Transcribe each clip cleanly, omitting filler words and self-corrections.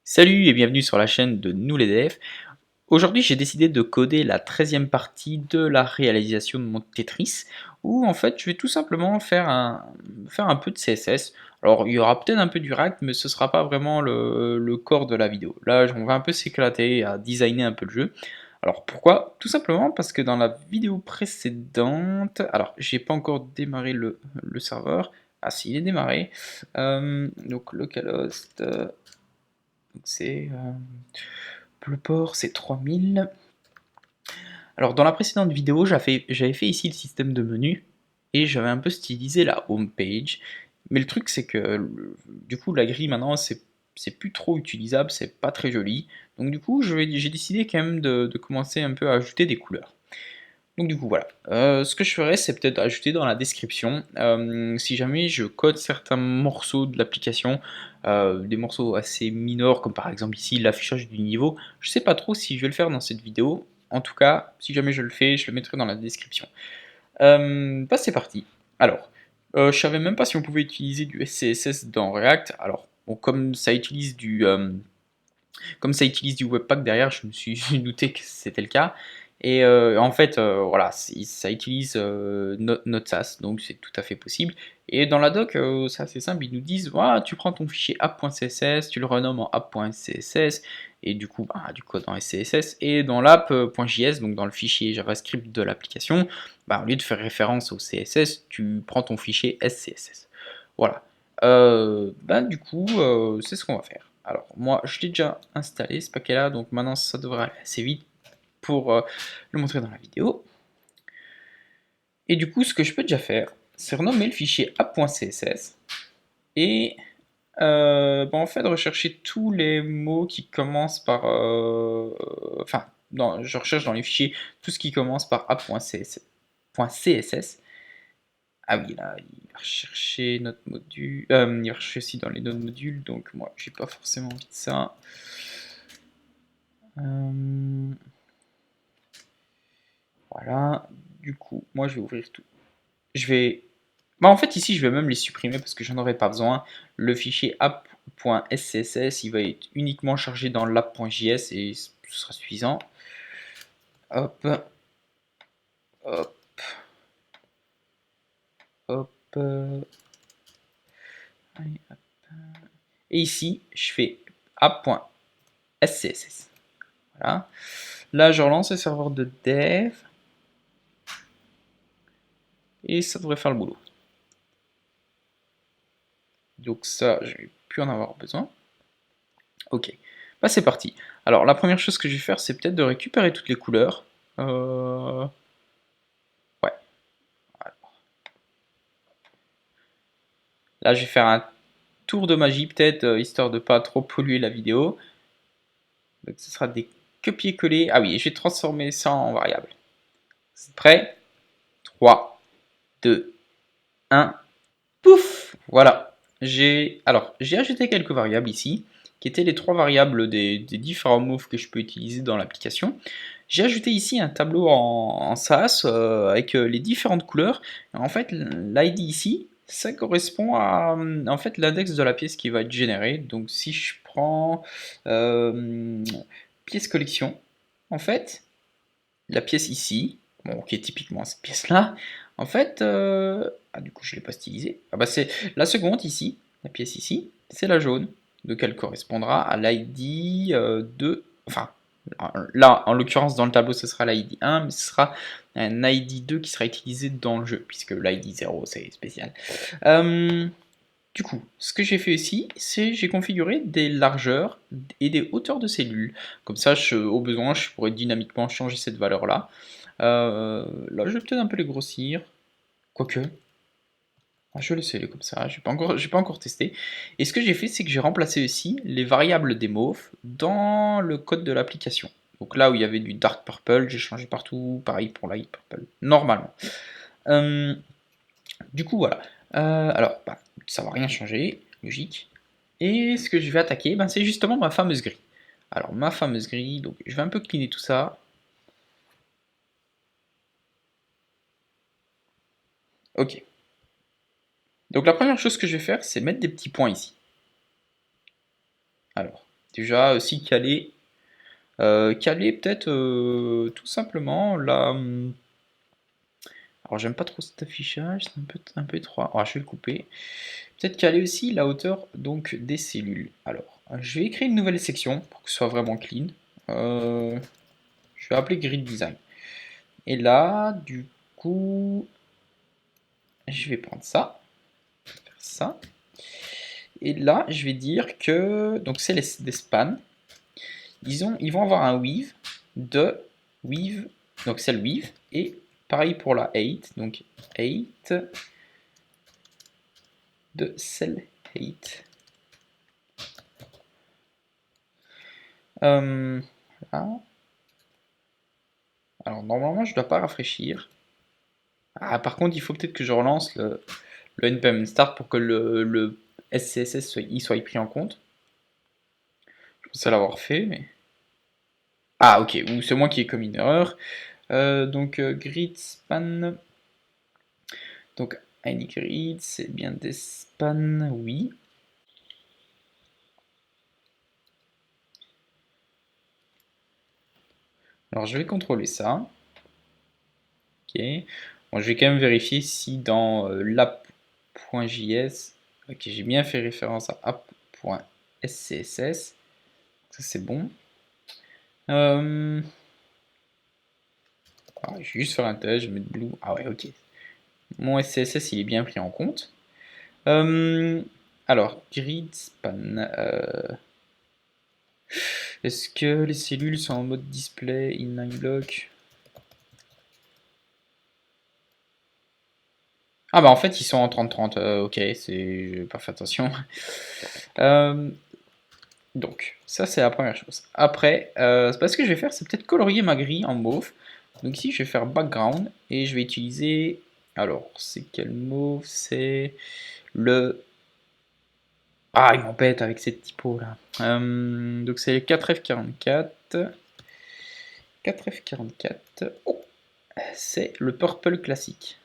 Salut et bienvenue sur la chaîne de Nous les devs. Aujourd'hui j'ai décidé de coder la 13e partie de la réalisation de mon Tetris où en fait je vais tout simplement faire un peu de CSS. Alors il y aura peut-être un peu du React mais ce sera pas vraiment le corps de la vidéo. Là on va un peu s'éclater à designer un peu le jeu. Alors pourquoi? Tout simplement parce que dans la vidéo précédente, alors j'ai pas encore démarré le serveur. Ah si, il est démarré. Donc localhost, c'est le port, c'est 3000. Alors dans la précédente vidéo, j'avais fait ici le système de menu et j'avais un peu stylisé la home page. Mais le truc c'est que du coup la grille maintenant c'est plus trop utilisable, c'est pas très joli. Donc du coup j'ai décidé quand même de commencer un peu à ajouter des couleurs. Donc du coup voilà, ce que je ferais c'est peut-être ajouter dans la description, si jamais je code certains morceaux de l'application, des morceaux assez mineurs comme par exemple ici l'affichage du niveau, je sais pas trop si je vais le faire dans cette vidéo, en tout cas si jamais je le fais je le mettrai dans la description. Bah c'est parti. Alors, je savais même pas si on pouvait utiliser du SCSS dans React, alors bon, comme ça utilise du Webpack derrière, je me suis douté que c'était le cas. Et en fait, voilà, ça utilise Node.sass, donc c'est tout à fait possible. Et dans la doc, c'est assez simple, ils nous disent, voilà, tu prends ton fichier app.css, tu le renommes en app.css, et du coup, bah, du code en SCSS, et dans l'app.js, donc dans le fichier JavaScript de l'application, bah, au lieu de faire référence au CSS, tu prends ton fichier SCSS. Voilà. Bah, du coup, c'est ce qu'on va faire. Alors, moi, je l'ai déjà installé, ce paquet-là, donc maintenant, ça devrait aller assez vite pour le montrer dans la vidéo. Et du coup, ce que je peux déjà faire, c'est renommer le fichier app.css et bah, en fait, rechercher tous les mots qui commencent par... enfin, je recherche dans les fichiers tout ce qui commence par app.css. Ah oui, là, il va rechercher notre module. Il va rechercher aussi dans les nodes modules, donc moi, j'ai pas forcément envie de ça. Voilà. Du coup, moi, je vais ouvrir tout. Je vais. Bah, en fait, ici, je vais même les supprimer parce que j'en aurai pas besoin. Le fichier app.scss, il va être uniquement chargé dans l'app.js et ce sera suffisant. Hop, hop, hop. Allez, hop. Et ici, je fais app.scss. Voilà. Là, je relance le serveur de dev et ça devrait faire le boulot. Donc ça, je vais plus en avoir besoin. Ok, bah c'est parti. Alors la première chose que je vais faire, c'est peut-être de récupérer toutes les couleurs. Ouais. Là, je vais faire un tour de magie peut-être, histoire de pas trop polluer la vidéo. Donc ce sera des copier-coller. Ah oui, je vais transformer ça en variable. C'est prêt? 3, 2, 1. Pouf! Voilà. J'ai ajouté quelques variables ici, qui étaient les trois variables des différents moves que je peux utiliser dans l'application. J'ai ajouté ici un tableau en SAS avec les différentes couleurs. En fait, l'ID ici, ça correspond à en fait, l'index de la pièce qui va être générée. Donc si je prends pièce collection, en fait, la pièce ici, bon, qui est typiquement cette pièce-là, en fait, ah, du coup, je ne l'ai pas stylisée. Ah bah, c'est la seconde ici, la pièce ici, c'est la jaune, donc elle correspondra à l'ID 2, enfin, là, en l'occurrence, dans le tableau, ce sera l'ID 1, mais ce sera un ID 2 qui sera utilisé dans le jeu, puisque l'ID 0, c'est spécial. Euh, du coup, ce que j'ai fait ici, c'est j'ai configuré des largeurs et des hauteurs de cellules. Comme ça, au besoin, je pourrais dynamiquement changer cette valeur-là. Là, je vais peut-être un peu les grossir. Quoique, je vais laisser les comme ça, j'ai pas encore testé. Et ce que j'ai fait, c'est que j'ai remplacé aussi les variables des mauves dans le code de l'application. Donc là où il y avait du dark purple, j'ai changé partout, pareil pour light purple, normalement. Euh, du coup, voilà. Alors, bah, ça va rien changer, logique. Et ce que je vais attaquer, ben, c'est justement ma fameuse grille. Alors, ma fameuse grille, donc je vais un peu cleaner tout ça. Ok. Donc la première chose que je vais faire, c'est mettre des petits points ici. Alors. Déjà, aussi caler, caler peut-être tout simplement là. Alors j'aime pas trop cet affichage, c'est un peu étroit. Alors, je vais le couper. Peut-être caler aussi la hauteur donc des cellules. Alors, je vais créer une nouvelle section pour que ce soit vraiment clean. Euh, je vais appeler Grid Design. Et là, du coup, je vais prendre ça, faire ça. Et là, je vais dire que donc c'est des spans. Ils vont avoir un weave de weave, donc c'est le weave. Et pareil pour la 8, donc 8 de cell 8. Là. Alors normalement je ne dois pas rafraîchir. Ah, par contre il faut peut-être que je relance le npm start pour que le SCSS soit pris en compte. Je pensais l'avoir fait, mais... Ah ok, ou c'est moi qui ai commis une erreur. Donc grid span. Donc ID grid, c'est bien des spans, oui. Alors je vais contrôler ça. Ok. Bon, je vais quand même vérifier si dans l'app.js, ok, j'ai bien fait référence à app.scss. Ça c'est bon. Je vais juste faire un test, je vais mettre blue. Ah ouais, ok. Mon SCSS il est bien pris en compte. Alors, grid span. Est-ce que les cellules sont en mode display inline block? Ah bah en fait ils sont en 30-30, ok, j'ai pas fait attention. Euh, donc ça c'est la première chose. Après, ce que je vais faire, c'est peut-être colorier ma grille en mauve. Donc ici je vais faire background et je vais utiliser, alors c'est quel mauve? C'est le... Ah il m'embête avec cette typo là. Donc c'est 4F44. 4F44. Oh, c'est le purple classique.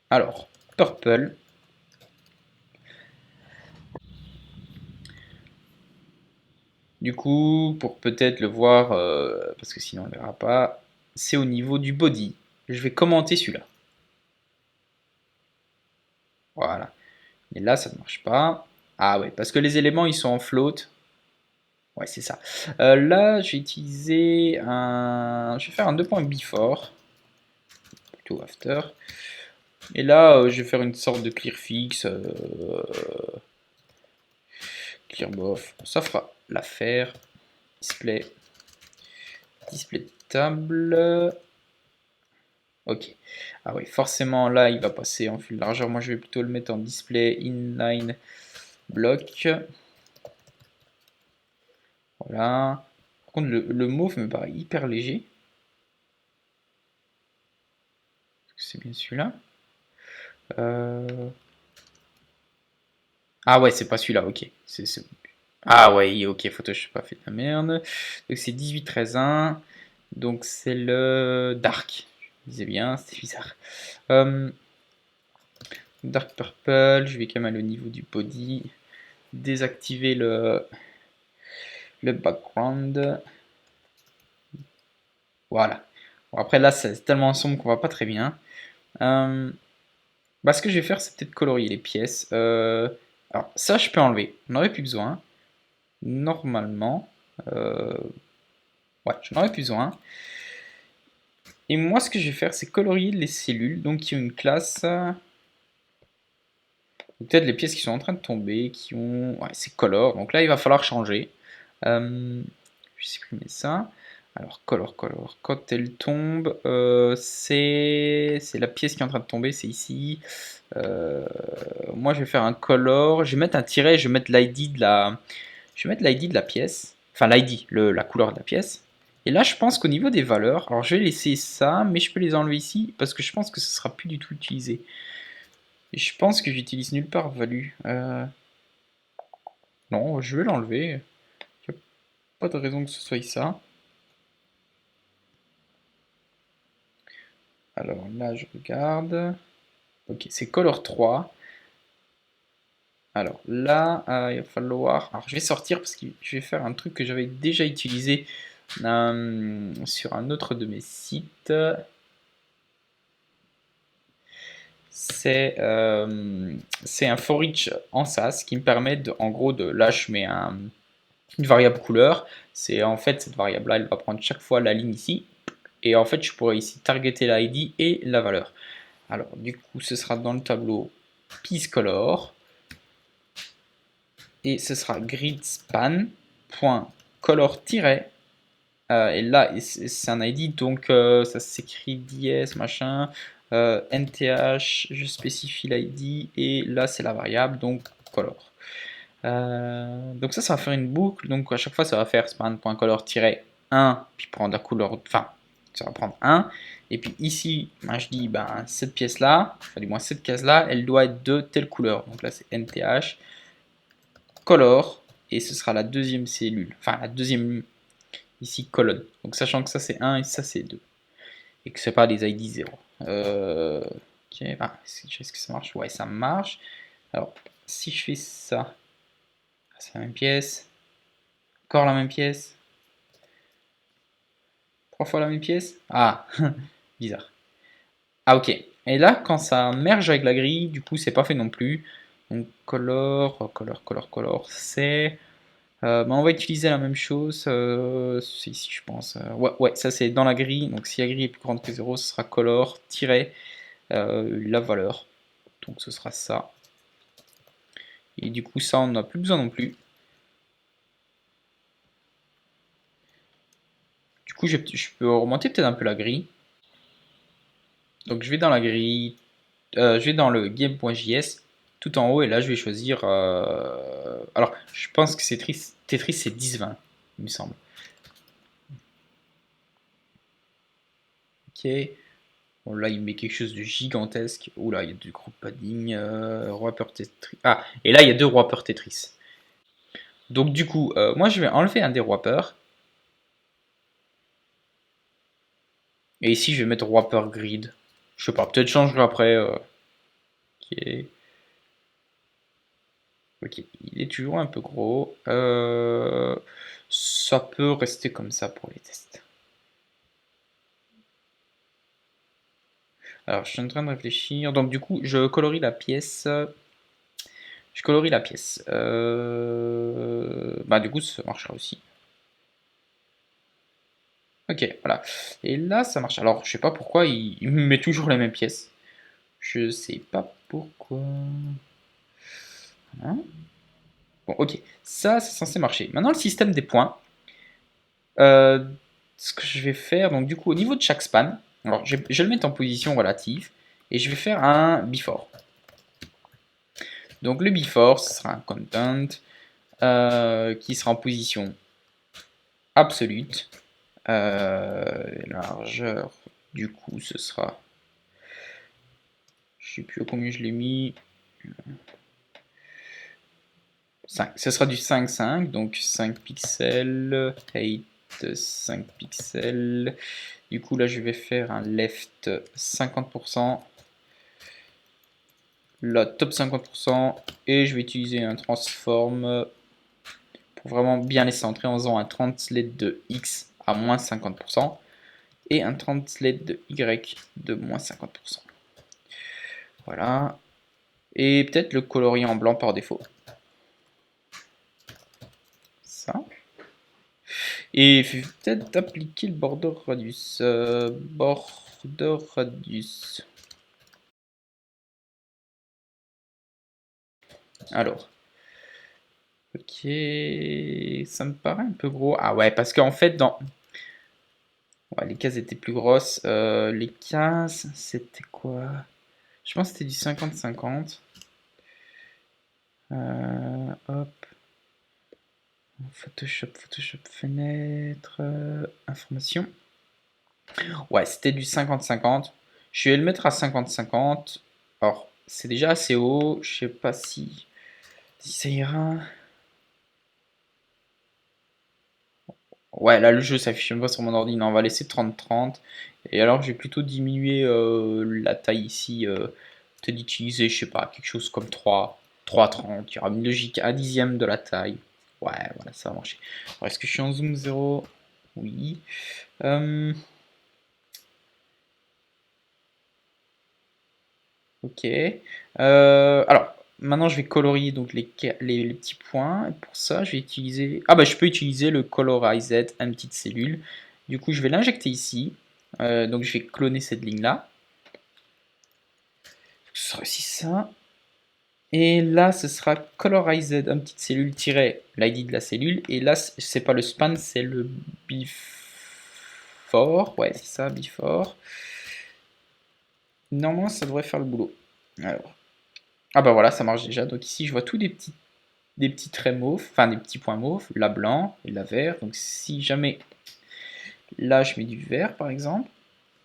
Alors, purple. Du coup, pour peut-être le voir, parce que sinon on ne le verra pas, c'est au niveau du body. Je vais commenter celui-là. Voilà. Et là, ça ne marche pas. Ah ouais, parce que les éléments, ils sont en float. Ouais, c'est ça. Là, je vais utiliser un... Je vais faire un 2.before, plutôt after. Et là, je vais faire une sorte de clear fix. Clear bof. Ça fera l'affaire. Display. Display table. Ok. Ah oui, forcément là il va passer en full largeur. Moi je vais plutôt le mettre en display inline block. Voilà. Par contre le mauve me paraît hyper léger. C'est bien celui-là. Euh, Ah ouais, c'est pas celui-là, ok. Ah ouais, ok, Photoshop a fait de la merde. Donc c'est 18-13-1. Donc c'est le dark. Je disais bien, c'était bizarre. Dark purple, je vais quand même aller au niveau du body. Désactiver le background. Voilà. Bon, après là, c'est tellement sombre qu'on va pas très bien. Ce que je vais faire, c'est peut-être colorier les pièces. Alors ça, je peux enlever. On n'aurait plus besoin. Normalement. Euh, ouais, j'en aurais plus besoin. Et moi, ce que je vais faire, c'est colorier les cellules. Donc, il y a une classe. Peut-être les pièces qui sont en train de tomber, qui ont... Ouais, c'est color. Donc là, il va falloir changer. Je vais supprimer ça. Alors, color. Quand elle tombe, c'est la pièce qui est en train de tomber, c'est ici. Moi, je vais faire un color. Je vais mettre un tiret, je vais mettre l'ID de la pièce. Enfin, l'ID, la couleur de la pièce. Et là, je pense qu'au niveau des valeurs, alors je vais laisser ça, mais je peux les enlever ici parce que je pense que ce sera plus du tout utilisé. Et je pense que j'utilise nulle part value. Non, je vais l'enlever. Il n'y a pas de raison que ce soit ça. Alors là, je regarde. Ok, c'est color 3. Alors là, il va falloir... Alors je vais sortir parce que je vais faire un truc que j'avais déjà utilisé sur un autre de mes sites. C'est un for each en SAS qui me permet de, en gros, de là je mets une variable couleur. C'est en fait cette variable là, elle va prendre chaque fois la ligne ici. Et en fait je pourrais ici targeter l'ID et la valeur. Alors du coup ce sera dans le tableau piece color. Et ce sera gridspan.color- et là c'est un ID donc ça s'écrit DS machin NTH, je spécifie l'ID et là c'est la variable donc color. Donc ça va faire une boucle, donc à chaque fois ça va faire span.color-1 puis prendre la couleur, enfin ça va prendre 1 et puis ici ben, je dis ben, cette pièce là, enfin du moins cette case là elle doit être de telle couleur, donc là c'est NTH color et ce sera la deuxième cellule, enfin la deuxième ici colonne. Donc sachant que ça c'est 1 et ça c'est 2 et que c'est pas des ID 0. Ok, ah, est-ce que ça marche? Ouais, ça marche. Alors si je fais ça, c'est la même pièce, encore la même pièce, 3 fois la même pièce. Ah, bizarre. Ah ok. Et là, quand ça merge avec la grille, du coup, c'est pas fait non plus. Donc color, c'est... bah, on va utiliser la même chose. C'est ici, je pense. Ouais, ça c'est dans la grille. Donc si la grille est plus grande que 0, ce sera color-la valeur. Donc ce sera ça. Et du coup, ça, on n'a plus besoin non plus. Du coup, je peux remonter peut-être un peu la grille. Donc je vais dans la grille, je vais dans le game.js tout en haut et là je vais choisir. Alors je pense que c'est Tetris c'est 10-20, il me semble. Ok. Bon, là il met quelque chose de gigantesque. Oula, il y a du gros padding. Wrapper Tetris. Ah, et là il y a 2 wrappers Tetris. Donc du coup, moi je vais enlever un des wrappers. Et ici je vais mettre wrapper grid. Je sais pas, peut-être changerai après. Ok. Ok, il est toujours un peu gros. Ça peut rester comme ça pour les tests. Alors, je suis en train de réfléchir. Donc, du coup, je colorie la pièce. Je colorie la pièce. Bah, du coup, ça marchera aussi. Ok, voilà. Et là, ça marche. Alors, je sais pas pourquoi il me met toujours les mêmes pièces. Je sais pas pourquoi. Hein. Bon, ok. Ça, c'est censé marcher. Maintenant, le système des points. Euh, Ce que je vais faire, donc du coup, au niveau de chaque span, alors je vais le mettre en position relative et je vais faire un before. Donc le before, ce sera un content qui sera en position absolue. Largeur, du coup, ce sera, je sais plus à combien je l'ai mis, 5. Ce sera du 5,5, donc 5 pixels, height 5 pixels. Du coup, là, je vais faire un left 50%. La top 50% et je vais utiliser un transform pour vraiment bien les centrer en faisant un translate de x à moins 50% et un translate de y de moins 50%. Voilà. Et peut-être le colorier en blanc par défaut. Ça. Et peut-être appliquer le border radius. Border radius. Alors. Ok. Ça me paraît un peu gros. Ah ouais, parce qu'en fait, dans, ouais, les cases étaient plus grosses. Les cases, c'était quoi? Je pense que c'était du 50-50. Hop. Photoshop, fenêtre, information. Ouais, c'était du 50-50. Je vais le mettre à 50-50. Alors, c'est déjà assez haut. Je sais pas si ça ira. Ouais, là, le jeu s'affiche même pas sur mon ordi. Non, on va laisser 30-30. Et alors, je vais plutôt diminuer la taille ici. Peut-être d'utiliser, je sais pas, quelque chose comme 3. 3,30. Il y aura une logique à 1/10 de la taille. Ouais, voilà, ça va marcher. Alors, est-ce que je suis en zoom 0? Oui. Ok. Alors, maintenant je vais colorier donc les petits points. Et pour ça, je vais utiliser. Ah bah je peux utiliser le Colorize une petite cellule. Du coup, je vais l'injecter ici. Donc je vais cloner cette ligne-là. Ce sera aussi ça. Et là, ce sera Colorize une petite cellule l'ID de la cellule. Et là, c'est pas le span, c'est le before. Ouais, c'est ça, before. Normalement, ça devrait faire le boulot. Alors. Ah bah voilà, ça marche déjà. Donc ici, je vois tous des petits traits mauves, enfin des petits points mauves, là blanc et là vert. Donc si jamais là je mets du vert par exemple,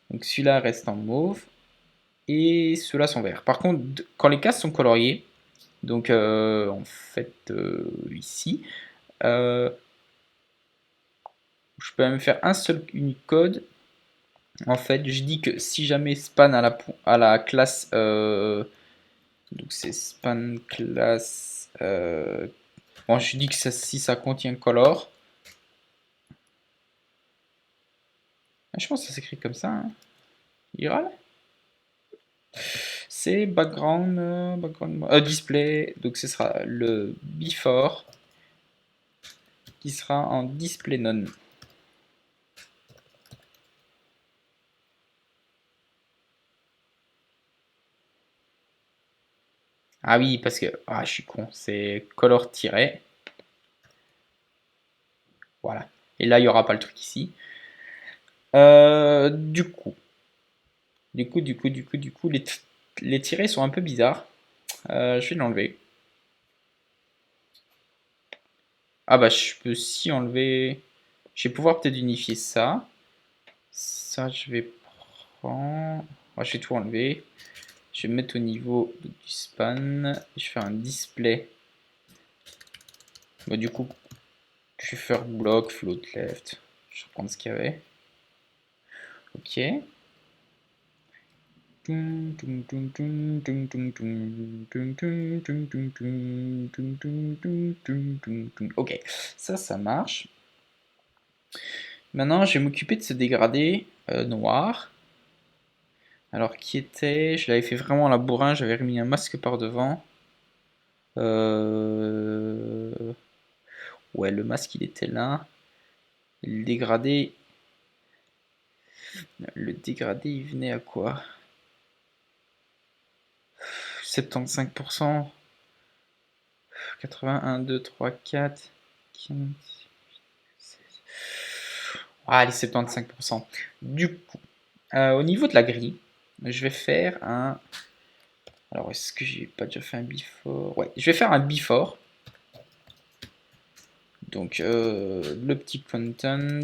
donc celui-là reste en mauve et ceux-là sont verts. Par contre, quand les cases sont coloriées, donc en fait ici, je peux même faire un seul unique code. En fait, je dis que si jamais span à la classe, donc c'est span class, bon, je dis que si ça contient color. Ah, je pense que ça s'écrit comme ça, hein. Iral. C'est display, donc ce sera le before qui sera en display none. Ah oui, parce que je suis con, c'est color tiré. Voilà. Et là, il n'y aura pas le truc ici. Du coup, les tirés sont un peu bizarres. Je vais l'enlever. Ah bah, je peux aussi enlever. Je vais pouvoir peut-être unifier ça. Ça, je vais prendre. Je vais tout enlever. Je vais mettre au niveau du span. Je vais faire un display. Bah, du coup, je vais faire block, float left. Je vais reprendre ce qu'il y avait. Ok. Ok, ça marche. Maintenant, je vais m'occuper de ce dégradé noir. Alors, qui était. Je l'avais fait vraiment à la bourrin, j'avais remis un masque par devant. Ouais, le masque il était là. Le dégradé. Le dégradé il venait à quoi? 75%. 81, 2, 3, 4, 15, 16. Allez, 75%. Du coup, au niveau de la grille, je vais faire un. Alors, est-ce que j'ai pas déjà fait un before? Ouais, je vais faire un before. Donc, le petit content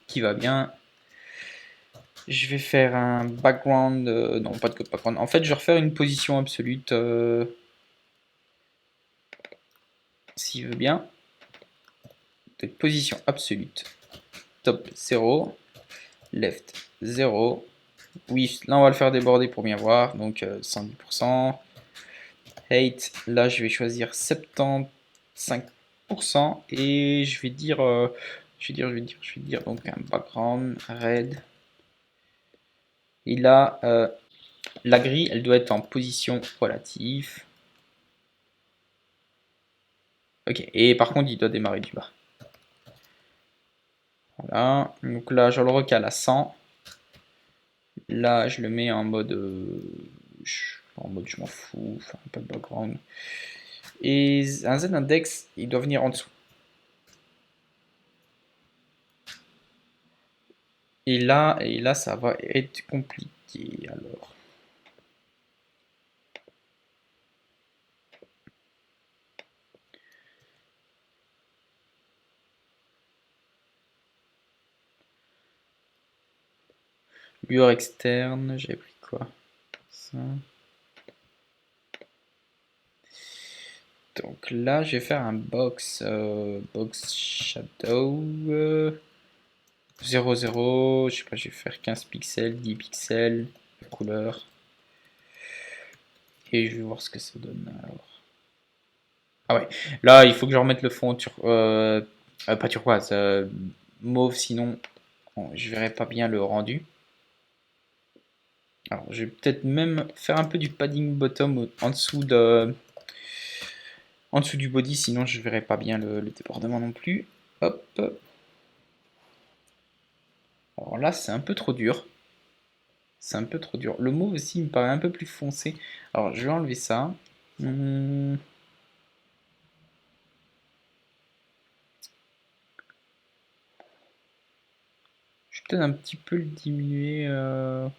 qui va bien. Je vais faire un background. Non, pas de code background. En fait, je vais refaire une position absolue. S'il veut bien. De position absolue. Top 0. Left 0. Oui, là on va le faire déborder pour bien voir. Donc 110%. Height, là je vais choisir 75%. Et je vais dire, donc un background red. Et là, la grille, elle doit être en position relative. Ok, et par contre, il doit démarrer du bas. Voilà, donc là, je le recale à 100. Là, je le mets en mode je m'en fous, enfin, pas de background. Et un z-index, il doit venir en dessous. Et là, ça va être compliqué alors. Lueur externe, j'ai pris quoi? Ça. Donc là, je vais faire un box shadow 0, 0, je sais pas, je vais faire 15 pixels, 10 pixels, couleur. Et je vais voir ce que ça donne alors. Ah ouais, là il faut que je remette le fond pas turquoise, mauve, sinon bon, je verrai pas bien le rendu. Alors je vais peut-être même faire un peu du padding bottom en dessous du body, sinon je verrai pas bien le débordement non plus. Hop. Alors là c'est un peu trop dur. C'est un peu trop dur. Le mauve aussi me paraît un peu plus foncé. Alors je vais enlever ça. Hmm, je vais peut-être un petit peu le diminuer. Le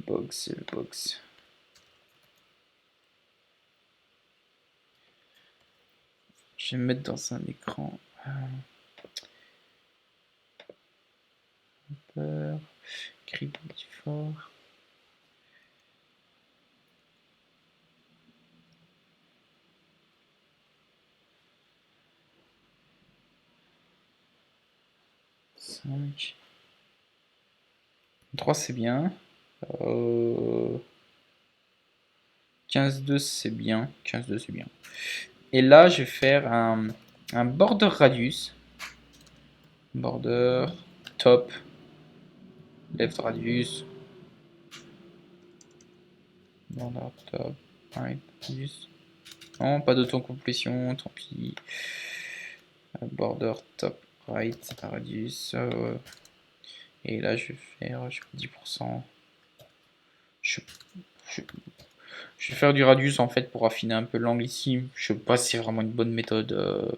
box. Je vais me mettre dans un écran. Gris fort. Cinq. 3 c'est bien. 15-2 c'est bien. 15-2 c'est bien. Et là je vais faire un border radius. Border top. Left radius. Border top. Right radius. Non, pas d'autocomplétion, tant pis. Border top right radius. Et là je vais faire 10%. Je, je, je vais faire du radius en fait pour affiner un peu l'angle ici. Je sais pas si c'est vraiment une bonne méthode.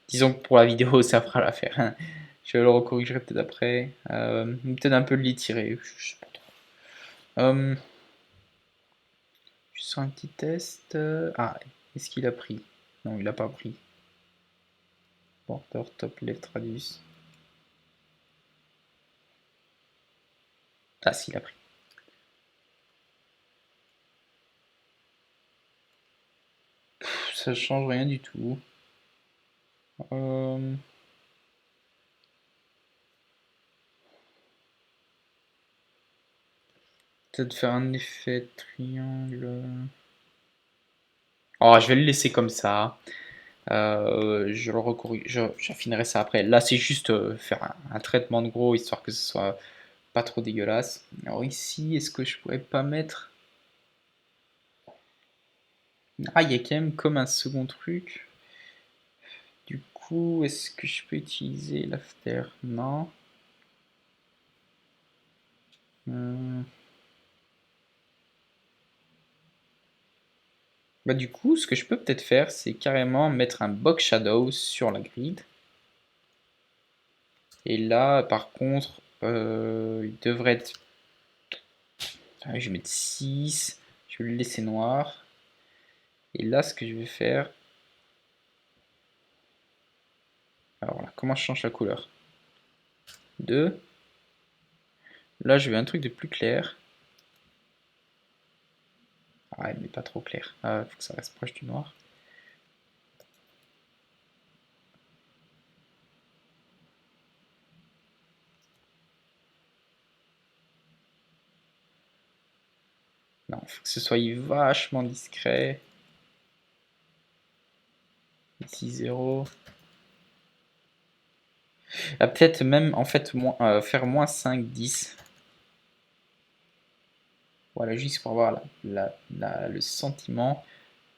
Disons que pour la vidéo ça fera l'affaire, hein. Je le recorrigerai peut-être après. Peut-être un peu l'étirer. Je sais pas trop. Je sens un petit test. Ah, est-ce qu'il a pris? Non, il a pas pris. Border top left radius. Ah, s'il a pris. Ça change rien du tout. Euh, Peut-être faire un effet triangle. Oh, je vais le laisser comme ça. J'affinerai ça après. Là, c'est juste faire un traitement de gros, histoire que ce soit pas trop dégueulasse. Alors ici, est-ce que je pourrais pas mettre... Ah, il y a quand même comme un second truc. Du coup, est-ce que je peux utiliser l'after? Non. Hmm. Bah du coup, ce que je peux peut-être faire, c'est carrément mettre un box shadow sur la grid. Et là, par contre, il devrait être... Ah, je vais mettre 6. Je vais le laisser noir. Et là, ce que je vais faire... Alors là, comment je change la couleur? 2. Là, je veux un truc de plus clair. Ah, mais pas trop clair. Ah, faut que ça reste proche du noir. Non, faut que ce soit vachement discret. Ici 0. Ah, peut-être même, en fait, faire moins 5, 10. Voilà, juste pour avoir le sentiment.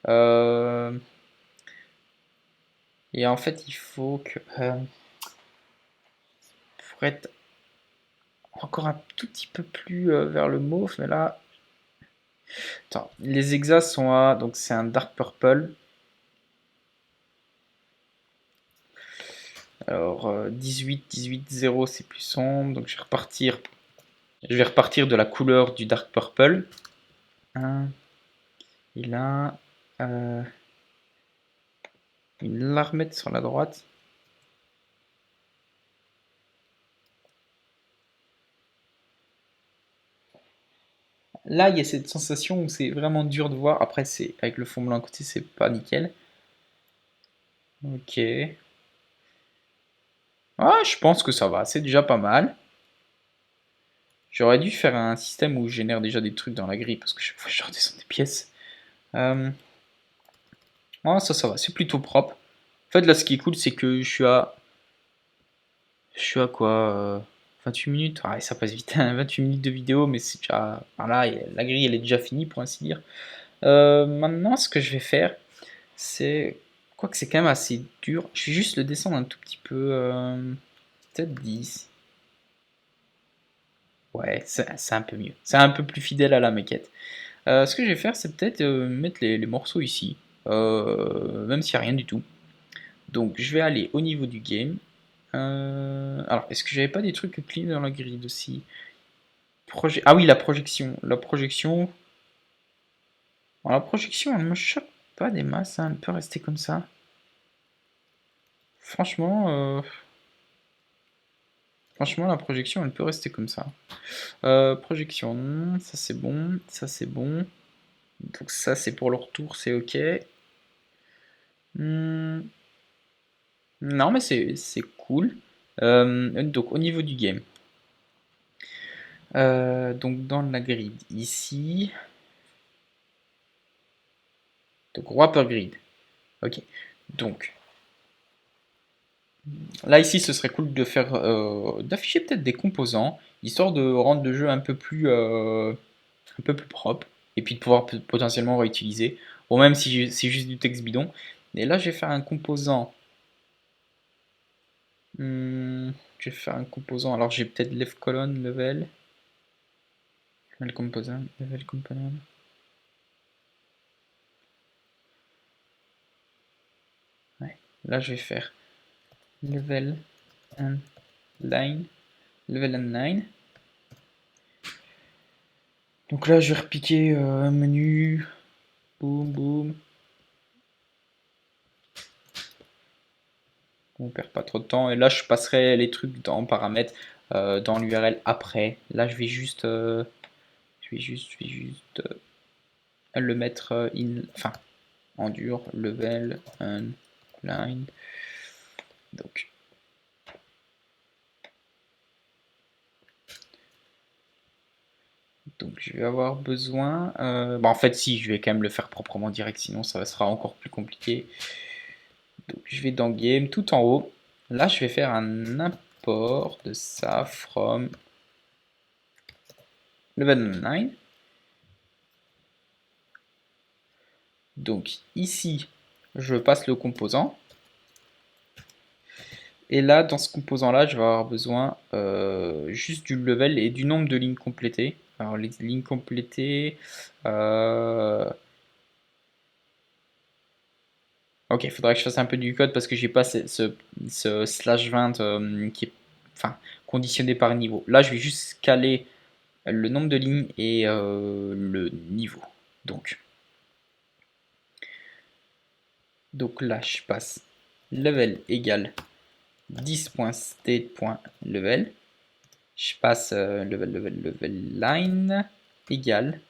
Euh, et en fait, il faut que... pour être encore un tout petit peu plus vers le mauve, mais là... Attends, les exas sont à... Donc c'est un dark purple. Alors 18, 18, 0 c'est plus sombre, donc je vais repartir de la couleur du dark purple. Et là, une larmette sur la droite. Là, il y a cette sensation où c'est vraiment dur de voir. Après, c'est avec le fond blanc à côté, c'est pas nickel. Ok. Ah, je pense que ça va, c'est déjà pas mal. J'aurais dû faire un système où je génère déjà des trucs dans la grille, parce que chaque fois je redescends des pièces. Oh, ça va, c'est plutôt propre. En fait, là, ce qui est cool, c'est que je suis à quoi 28 minutes? Ouais, ça passe vite, hein, 28 minutes de vidéo, mais c'est déjà. Voilà, la grille, elle est déjà finie, pour ainsi dire. Maintenant, ce que je vais faire, c'est. Quoique c'est quand même assez dur. Je vais juste le descendre un tout petit peu. Peut-être 10. Ouais, c'est un peu mieux. C'est un peu plus fidèle à la maquette. Ce que je vais faire, c'est peut-être mettre les morceaux ici. Même s'il n'y a rien du tout. Donc, je vais aller au niveau du game. Alors, est-ce que j'avais pas des trucs clean dans la grille aussi? Ah oui, la projection. La projection, elle me choque pas des masses, hein, elle peut rester comme ça. Franchement, franchement, la projection, elle peut rester comme ça. Projection, non, ça c'est bon, ça c'est bon. Donc ça c'est pour le retour, c'est ok. Hmm, non, mais c'est cool. Donc au niveau du game, donc dans la grid ici, donc wrapper grid. Ok. Donc là ici, ce serait cool de faire, d'afficher peut-être des composants, histoire de rendre le jeu un peu plus propre, et puis de pouvoir potentiellement réutiliser. Bon, même si c'est juste du texte bidon. Et là, je vais faire un composant. Je vais faire un composant. Alors, j'ai peut-être left colonne level. Level composant. Level component. Ouais. Là, je vais faire level and line. Level and line. Donc là, je vais repiquer un menu. Boum, boum. On perd pas trop de temps. Et là, je passerai les trucs en paramètres dans l'URL après. Là, je vais juste le mettre enfin, en dur, level, and line. Donc, je vais avoir besoin. En fait, si, je vais quand même le faire proprement direct, sinon ça sera encore plus compliqué. Donc, je vais dans Game, tout en haut. Là, je vais faire un import de ça from level 9. Donc, ici, je passe le composant. Et là, dans ce composant-là, je vais avoir besoin juste du level et du nombre de lignes complétées. Alors, les lignes complétées. Ok, il faudrait que je fasse un peu du code parce que j'ai pas ce slash 20 qui est enfin, conditionné par niveau. Là, je vais juste caler le nombre de lignes et le niveau. Donc, là, je passe level égale 10.state.level. Je passe level line égale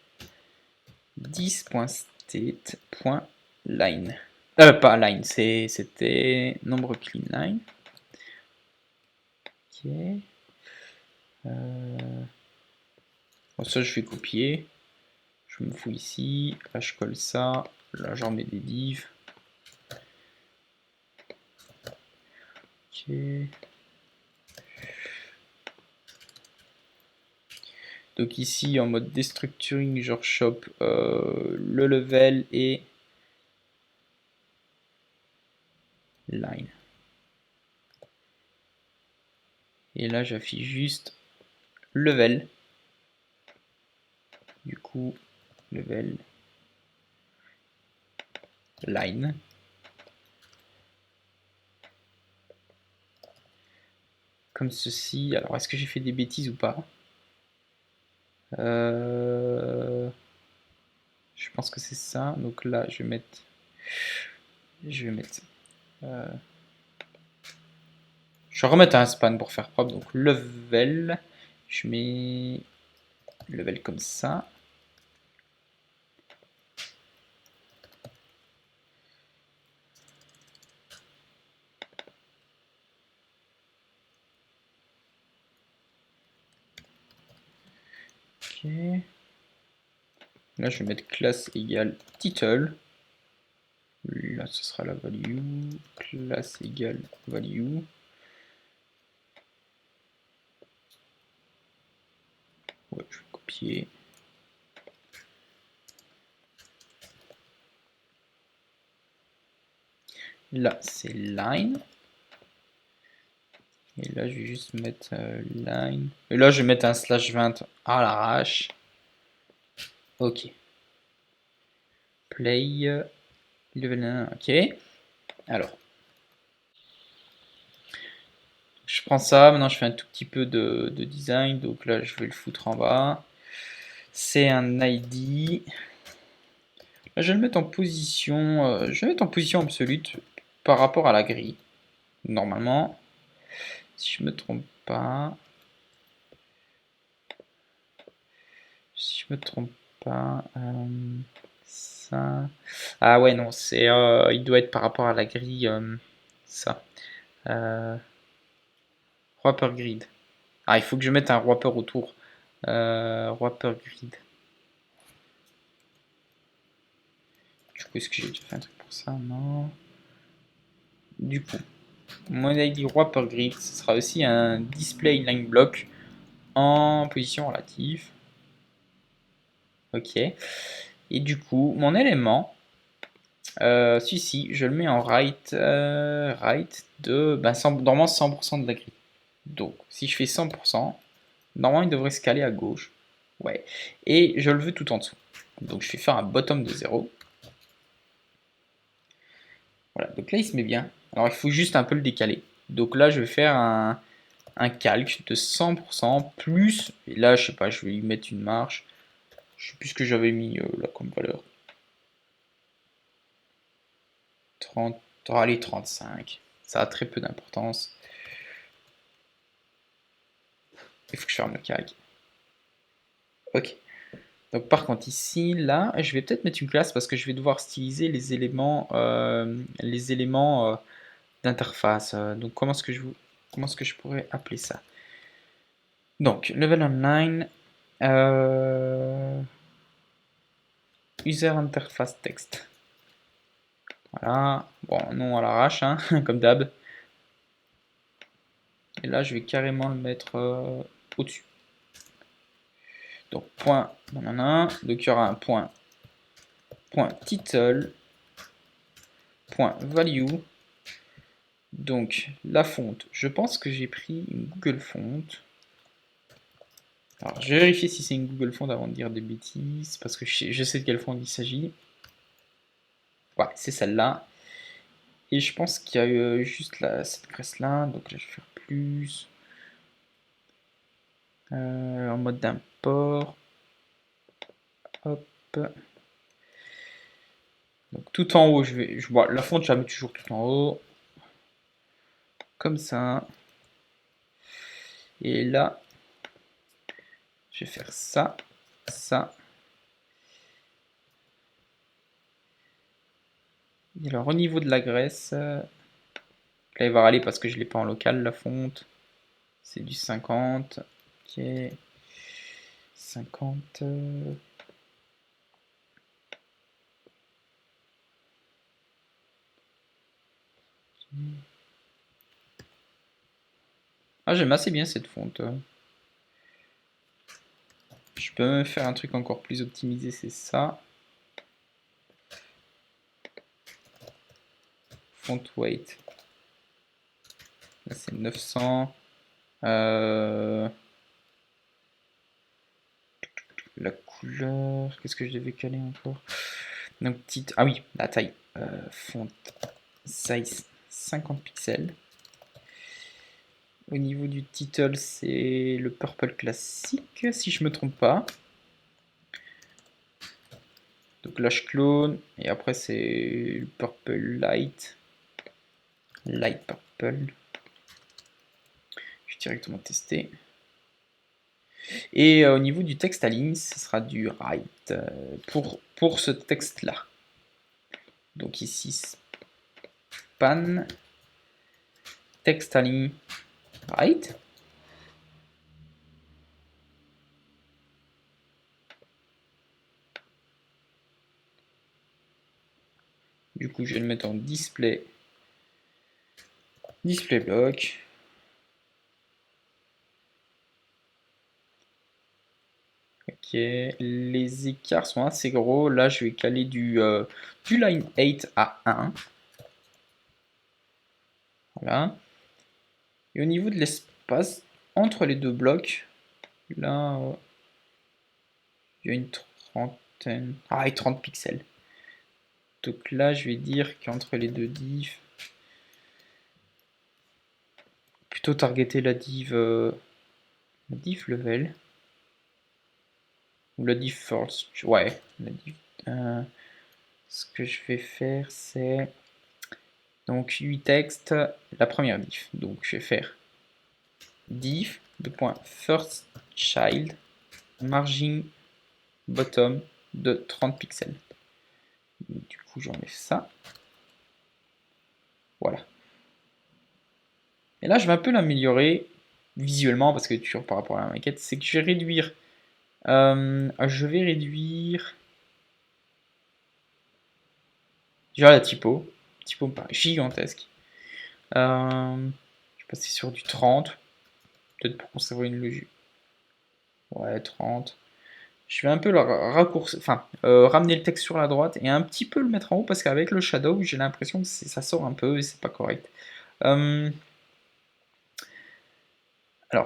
10.state.line. Pas line, c'était nombre clean line. Ok. Bon, ça, je vais copier. Je me fous ici. Là, je colle ça. Là, j'en mets des divs. Ok. Donc ici, en mode destructuring, je rechoppe le level et line. Et là, j'affiche juste level. Du coup, level line. Comme ceci. Alors, est-ce que j'ai fait des bêtises ou pas? Je pense que c'est ça. Donc là, je vais mettre. Euh, je vais remettre un span pour faire propre. Donc level. Je mets level comme ça. Ok. Là, je vais mettre classe égale title. Là, ce sera la value. Classe égale value. Ouais, je vais copier. Là, c'est line. Et là, je vais juste mettre line. Et là, je vais mettre un /20 à l'arrache. Ok. Play. Level 1. Ok. Alors. Je prends ça. Maintenant, je fais un tout petit peu de design. Donc là, je vais le foutre en bas. C'est un ID. Là, je vais le mettre en position. Je vais le mettre en position absolue par rapport à la grille. Normalement. Si je me trompe pas. Si je me trompe pas. Ça. Ah ouais, non, c'est, il doit être par rapport à la grille. Ça. Euh, Wrapper grid. Ah, il faut que je mette un wrapper autour. Wrapper grid. Du coup, est-ce que j'ai déjà fait un truc pour ça? Non. Du coup, mon ID wrapper grid, ce sera aussi un display line block en position relative. Ok. Et du coup, mon élément, celui-ci, je le mets en right, right de normalement 100% de la grille. Donc, si je fais 100%, normalement il devrait se caler à gauche. Ouais. Et je le veux tout en dessous. Donc, je vais faire un bottom de 0. Voilà. Donc là, il se met bien. Alors, il faut juste un peu le décaler. Donc là, je vais faire un calque de 100% plus. Et là, je sais pas, je vais lui mettre une marge. Je sais plus ce que j'avais mis là comme valeur. 30, allez, 35. Ça a très peu d'importance. Il faut que je ferme le calque. Ok. Donc par contre ici, là, je vais peut-être mettre une classe parce que je vais devoir styliser les éléments d'interface. Donc comment est-ce que je pourrais appeler ça? Donc level online, user interface text. Voilà. Bon, non à l'arrache, hein, comme d'hab. Et là, je vais carrément le mettre au-dessus. Donc point, nanana. Donc il y aura un point title, point value. Donc la fonte, je pense que j'ai pris une Google Font. Alors je vais vérifier si c'est une Google Font avant de dire des bêtises, parce que je sais de quelle font il s'agit. Ouais, c'est celle-là. Et je pense qu'il y a juste cette graisse-là, donc là je vais faire plus. En mode d'import. Hop. Donc tout en haut, vois la fonte, je la mets toujours tout en haut. Comme ça. Et là, je vais faire ça, ça. Et alors au niveau de la graisse, là il va râler parce que je l'ai pas en local la fonte. C'est du 50. Ok. 50. Ah, j'aime assez bien cette fonte. Je peux même faire un truc encore plus optimisé, c'est ça. Font weight. Là c'est 900. La couleur. Qu'est-ce que je devais caler encore? Donc, petite. Ah oui, la taille. Font size 50 pixels. Au niveau du title, c'est le purple classique, si je me trompe pas. Donc là, je clone. Et après, c'est le purple light. Light purple. Je vais directement tester. Et au niveau du texte à ligne, ce sera du right pour ce texte-là. Donc ici, span, texte à ligne, right. Du coup, je vais le mettre en display block. Ok, les écarts sont assez gros. Là, je vais caler du line 8 à 1. Voilà. Et au niveau de l'espace entre les deux blocs, là, il y a une trentaine. Ah, et 30 pixels. Donc là, je vais dire qu'entre les deux divs, plutôt targeter la div level. Ou la div first. Ouais, la div. Ce que je vais faire, c'est. Donc 8 textes, la première div. Donc je vais faire div de point first child margin bottom de 30 pixels. Du coup, j'enlève ça. Voilà. Et là, je vais un peu l'améliorer visuellement parce que toujours par rapport à la maquette, c'est que je vais réduire. Déjà la typo. La typo me paraît gigantesque. Je vais passer sur du 30. Peut-être pour conserver une logique. Ouais, 30. Je vais un peu le raccourcir, enfin, ramener le texte sur la droite et un petit peu le mettre en haut parce qu'avec le shadow, j'ai l'impression que ça sort un peu et c'est pas correct. Alors,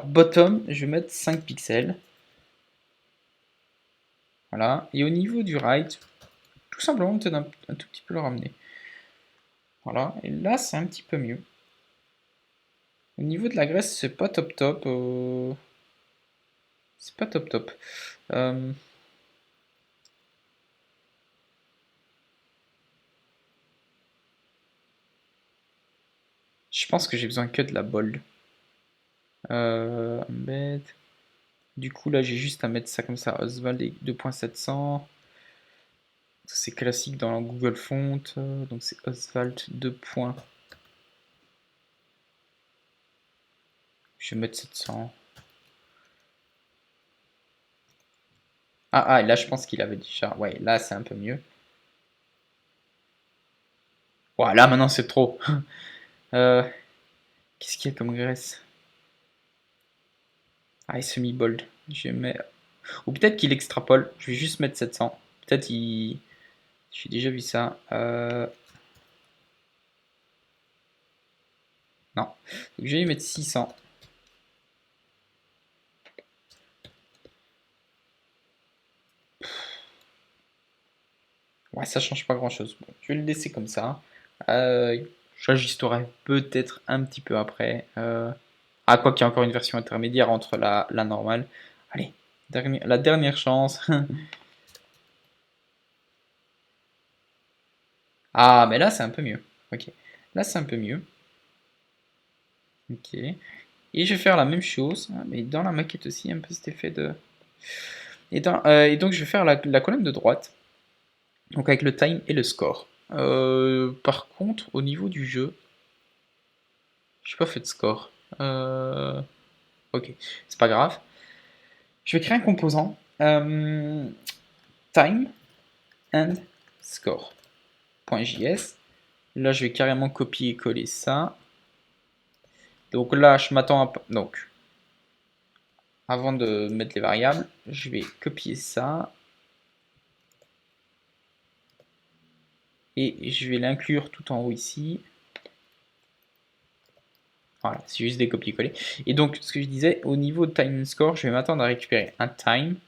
bottom, je vais mettre 5 pixels. Voilà. Et au niveau du right, tout simplement, peut-être un tout petit peu le ramener. Voilà. Et là, c'est un petit peu mieux. Au niveau de la graisse, c'est pas top top. C'est pas top top. Je pense que j'ai besoin que de la bold. Embed. Du coup, là, j'ai juste à mettre ça comme ça. Oswald 2.700. C'est classique dans Google Font. Donc, c'est Oswald 2. Je vais mettre 700. Ah, et là, je pense qu'il avait déjà. Ouais, là, c'est un peu mieux. Ouais, là, maintenant, c'est trop. Qu'est-ce qu'il y a comme graisse? Ah, semi-bold. Je mets. Ou peut-être qu'il extrapole. Je vais juste mettre 700. Peut-être il. J'ai déjà vu ça. Non. Donc, je vais lui mettre 600. Ouais, ça change pas grand-chose. Bon, je vais le laisser comme ça. J'ajusterai peut-être un petit peu après. Ah, quoi qu'il y a encore une version intermédiaire entre la normale. Allez, la dernière chance. Ah, mais là, c'est un peu mieux. Ok. Là, c'est un peu mieux. Ok. Et je vais faire la même chose, hein, mais dans la maquette aussi, un peu cet effet de. Et donc, je vais faire la colonne de droite. Donc, avec le time et le score. Par contre, au niveau du jeu, je n'ai pas fait de score. Ok, c'est pas grave. Je vais créer un composant time and score.js. Là, je vais carrément copier et coller ça. Donc là, je m'attends à. Donc, avant de mettre les variables, je vais copier ça. Et je vais l'inclure tout en haut ici. Voilà, c'est juste des copier-coller. Et donc, ce que je disais, au niveau de time and score, je vais m'attendre à récupérer un time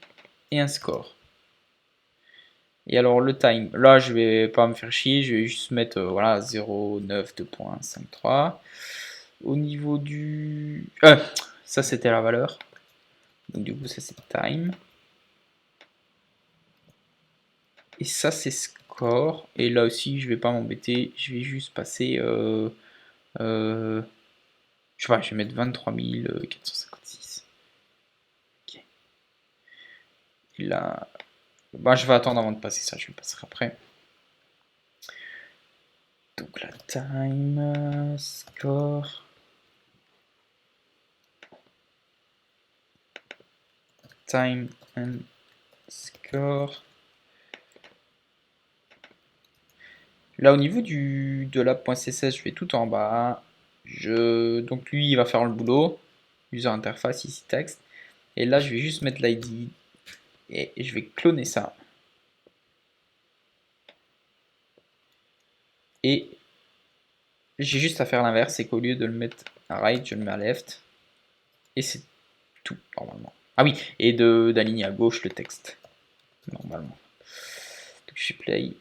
et un score. Et alors le time, là je vais pas me faire chier, je vais juste mettre voilà 0,9 2.53. Au niveau du... ça c'était la valeur. Donc du coup ça c'est time. Et ça c'est score. Et là aussi je vais pas m'embêter, je vais juste passer... je sais pas, je vais mettre 23 456. Ok. Et là... Bah, je vais attendre avant de passer ça, je vais passer après. Donc la time, score... time and score. Là, au niveau de la .css, je vais tout en bas. Donc lui, il va faire le boulot. User interface, ici texte. Et là, je vais juste mettre l'ID. Et je vais cloner ça. Et j'ai juste à faire l'inverse, c'est qu'au lieu de le mettre à right, je le mets à left. Et c'est tout, normalement. Ah oui, et d'aligner à gauche le texte, normalement. Donc je fais play.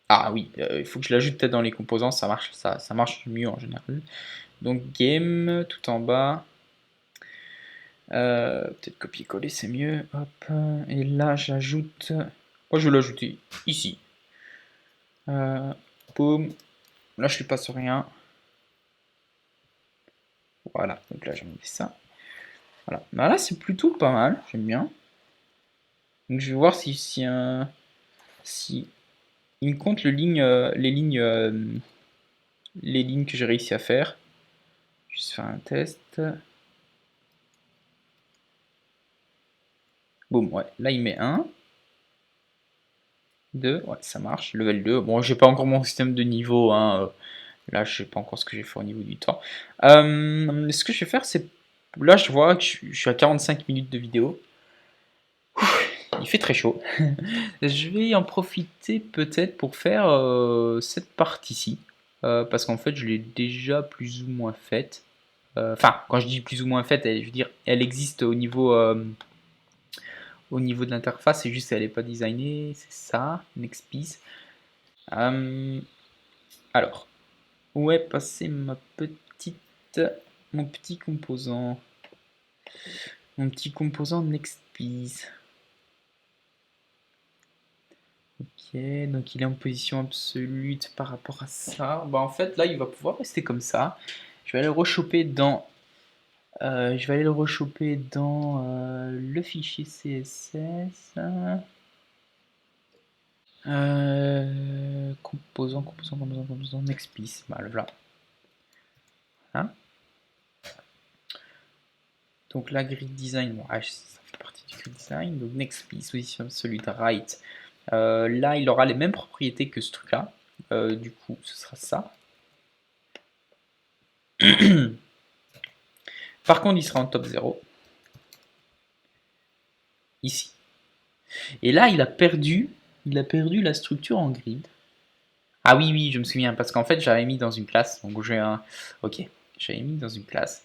Ah oui, il faut que je l'ajoute peut-être dans les composants, ça marche, ça marche mieux en général. Donc game, tout en bas. Peut-être copier-coller, c'est mieux. Hop, et là j'ajoute. Moi je vais l'ajouter ici. Boum. Là je lui passe rien. Voilà, donc là j'ai mis ça. Voilà, bah, là c'est plutôt pas mal, j'aime bien. Donc je vais voir si il me compte les lignes que j'ai réussi à faire. Juste faire un test. Boum, ouais, là il met 1. 2, ouais, ça marche. Level 2. Bon, j'ai pas encore mon système de niveau, hein. Là, je sais pas encore ce que j'ai fait au niveau du temps. Ce que je vais faire, c'est. Là, je vois que je suis à 45 minutes de vidéo. Il fait très chaud. Je vais en profiter peut-être pour faire cette partie-ci. Parce qu'en fait, je l'ai déjà plus ou moins faite. Enfin, quand je dis plus ou moins faite, je veux dire, elle existe au niveau de l'interface, c'est juste qu'elle n'est pas designée. C'est ça, next piece. Alors, où est passé mon petit composant? Mon petit composant next piece. Ok, donc il est en position absolue par rapport à ça. Bah en fait là il va pouvoir rester comme ça. Je vais aller le rechoper dans le fichier CSS. Composant, next piece. Bah voilà. Hein, donc la grid design, bon, ça fait partie du grid design. Donc next piece, position absolue de right. Là, il aura les mêmes propriétés que ce truc-là. Du coup, ce sera ça. Par contre, il sera en top 0. Ici. Et là, il a perdu la structure en grid. Ah oui, oui, je me souviens, parce qu'en fait, j'avais mis dans une classe. Donc j'ai un. Ok, j'avais mis dans une classe.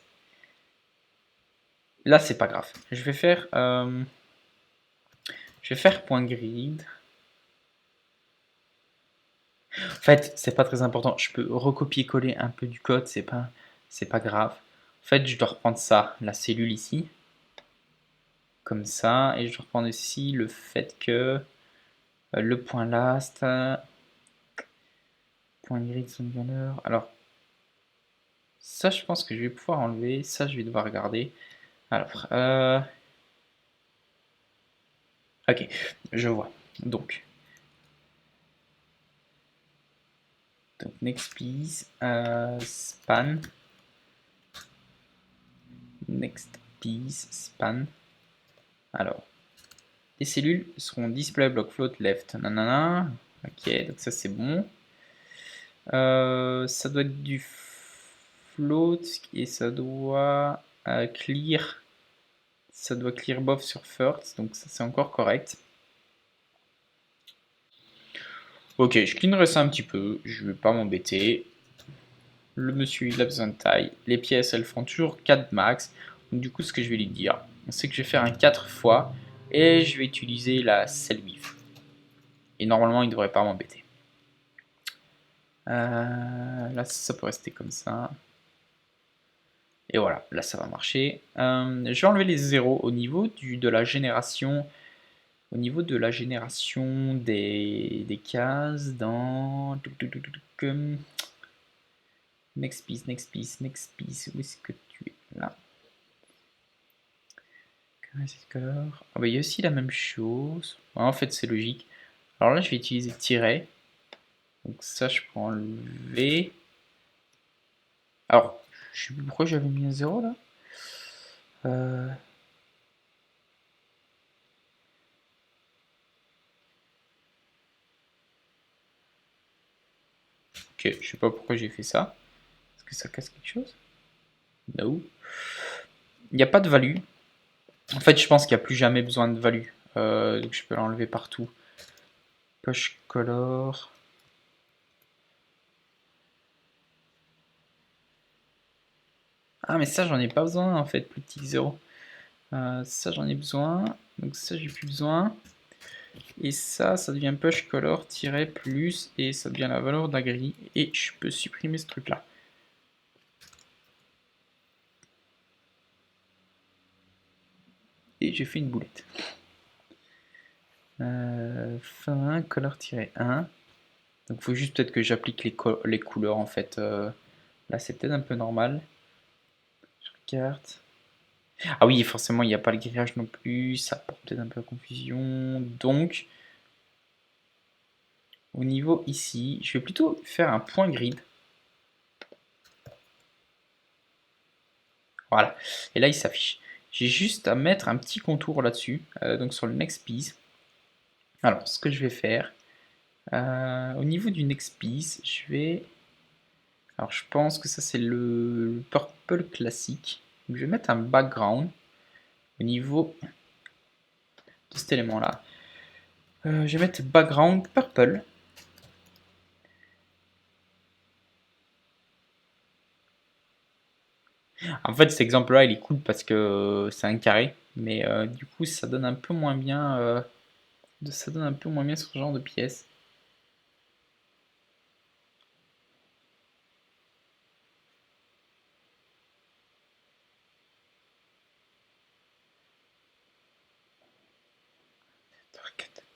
Là, c'est pas grave. Je vais faire point grid. En fait, c'est pas très important. Je peux recopier-coller un peu du code, c'est pas grave. En fait, je dois reprendre ça, la cellule ici, comme ça, et je dois reprendre ici le fait que le point last, point grid son valeur. Alors, ça, je pense que je vais pouvoir enlever. Ça, je vais devoir regarder. Alors, ok, je vois. Donc next piece, span, next piece, span. Alors, les cellules seront display block float left. Nanana. Ok, donc ça c'est bon. Ça doit être du float et ça doit clear. Ça doit clear both sur first, donc ça c'est encore correct. Ok, je cleanerai ça un petit peu, je vais pas m'embêter. Le monsieur il a besoin de taille. Les pièces elles font toujours 4 max. Donc du coup ce que je vais lui dire, c'est que je vais faire un 4 fois et je vais utiliser la cell width. Et normalement il devrait pas m'embêter. Là ça peut rester comme ça. Et voilà, là ça va marcher. Je vais enlever les zéros au niveau de la génération. Au niveau de la génération des cases dans next piece, next piece, next piece. Où est-ce que tu es là? Color. Ah bah il y a aussi la même chose. Ouais, en fait c'est logique. Alors là je vais utiliser tiret. Donc ça je peux enlever. Alors je sais plus pourquoi j'avais mis un 0 là. Ok, je sais pas pourquoi j'ai fait ça. Est-ce que ça casse quelque chose? No. Il n'y a pas de value. En fait, je pense qu'il n'y a plus jamais besoin de value. Donc je peux l'enlever partout. Push color. Ah, mais ça, j'en ai pas besoin en fait, plus petit que 0. Ça, j'en ai besoin. Donc ça, j'ai plus besoin. Et ça devient push color plus. Et ça devient la valeur d'agree. Et je peux supprimer ce truc-là. Et j'ai fait une boulette. Fin color-1. Donc il faut juste peut-être que j'applique les couleurs en fait. Là, c'est peut-être un peu normal. Je regarde. Ah oui, forcément, il n'y a pas le grillage non plus. Ça porte peut-être un peu à confusion. Donc, au niveau ici, je vais plutôt faire un point grid. Voilà. Et là, il s'affiche. J'ai juste à mettre un petit contour là-dessus, donc sur le next piece. Alors, ce que je vais faire, au niveau du next piece, je vais... Alors, je pense que ça, c'est le purple classique. Donc, je vais mettre un background au niveau de cet élément-là. Je vais mettre background purple. En fait, cet exemple-là, il est cool parce que c'est un carré, mais du coup, ça donne un peu moins bien, ça donne un peu moins bien ce genre de pièce.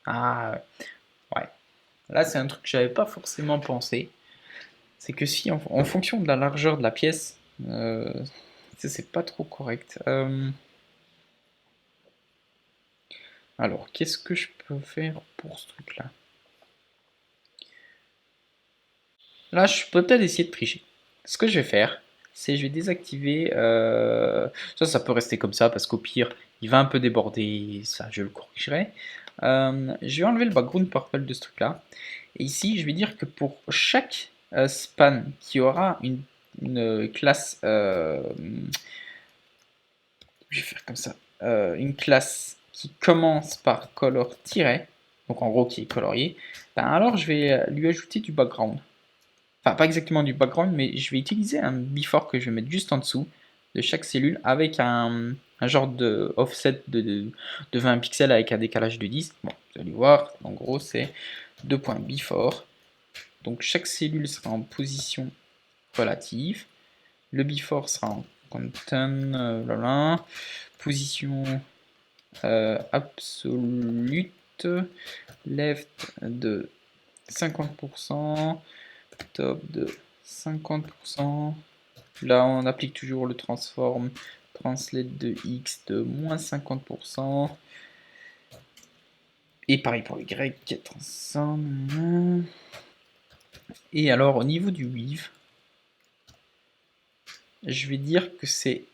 Ah, ouais. Là, c'est un truc que j'avais pas forcément pensé. C'est que si, en fonction de la largeur de la pièce, ça, c'est pas trop correct. Alors, qu'est-ce que je peux faire pour ce truc-là? Là, je peux peut-être essayer de tricher. Ce que je vais faire, c'est je vais désactiver. Ça peut rester comme ça parce qu'au pire, il va un peu déborder. Ça, je le corrigerai. Je vais enlever le background purple de ce truc-là. Et ici, je vais dire que pour chaque span qui aura une classe, je vais faire comme ça, une classe qui commence par color-, donc en gros qui est colorié, ben alors je vais lui ajouter du background. Enfin, pas exactement du background, mais je vais utiliser un before que je vais mettre juste en dessous de chaque cellule avec un genre de offset de 20 pixels avec un décalage de 10. Bon, vous allez voir, en gros, c'est 2.before. Donc chaque cellule sera en position relative. Le before sera en content, position absolute, left de 50%, top de 50%. Là, on applique toujours le transform translate de x de moins 50%. Et pareil pour y, transform. Et alors, au niveau du weave, je vais dire que c'est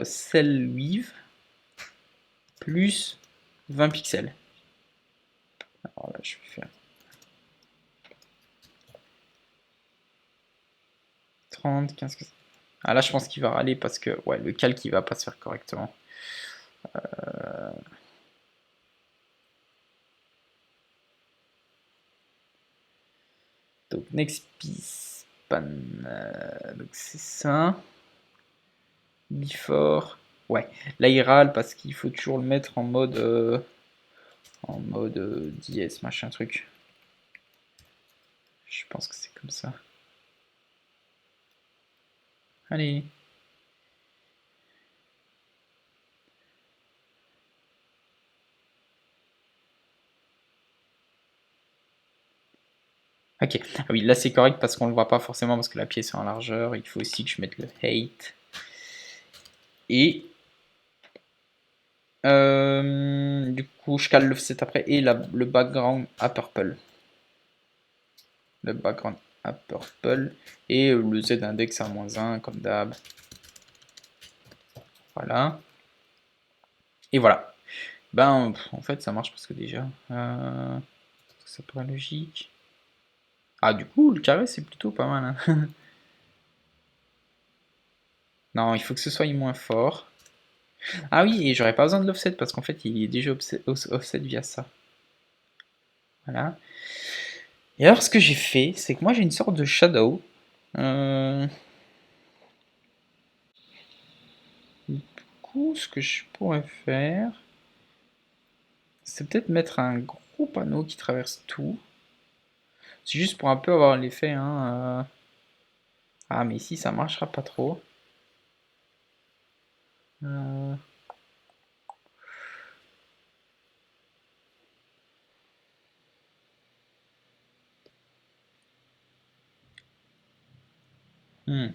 cell weave plus 20 pixels. Alors là, je vais faire 30, 15, 15. Ah là, je pense qu'il va râler parce que ouais, le calque, il va pas se faire correctement. Donc, next piece span. Donc, c'est ça. Before. Ouais, là, il râle parce qu'il faut toujours le mettre en mode dièse, machin truc. Je pense que c'est comme ça. Allez. Ok. Ah oui, là c'est correct parce qu'on le voit pas forcément parce que la pièce est en largeur. Il faut aussi que je mette le height. Et du coup, je cale l'offset après et le background à purple. Le background à purple et le Z index à -1 comme d'hab. Voilà. Et voilà. Ben, en fait, ça marche parce que déjà, ça paraît logique. Ah, du coup, le carré, c'est plutôt pas mal, hein. Non, il faut que ce soit moins fort. Ah oui, et j'aurais pas besoin de l'offset parce qu'en fait, il est déjà offset via ça. Voilà. Et alors, ce que j'ai fait, c'est que moi, j'ai une sorte de shadow. Euh, Du coup, ce que je pourrais faire, c'est peut-être mettre un gros panneau qui traverse tout. C'est juste pour un peu avoir l'effet, hein. Ah, mais ici, ça marchera pas trop. Euh, hmm.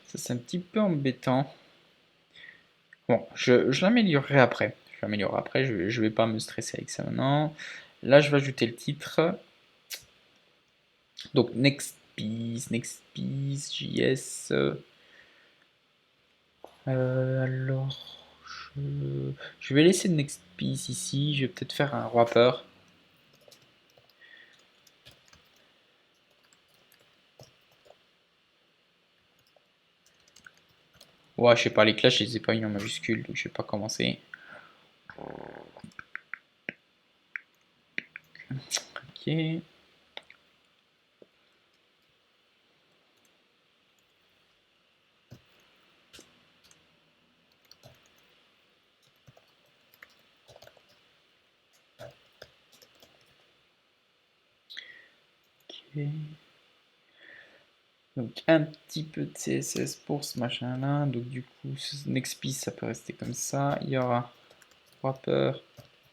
Ça, c'est un petit peu embêtant. Bon, je l'améliorerai après. Je l'améliorerai après, je vais pas me stresser avec ça maintenant. Là, je vais ajouter le titre. Donc, next piece, JS. Alors, je vais laisser le next piece ici. Je vais peut-être faire un wrapper. Ouais, je sais pas, les clashes, je les ai pas mis en majuscule, donc je vais pas commencer. Ok. Ok. Donc un petit peu de CSS pour ce machin là. Donc du coup, ce next piece ça peut rester comme ça. Il y aura wrapper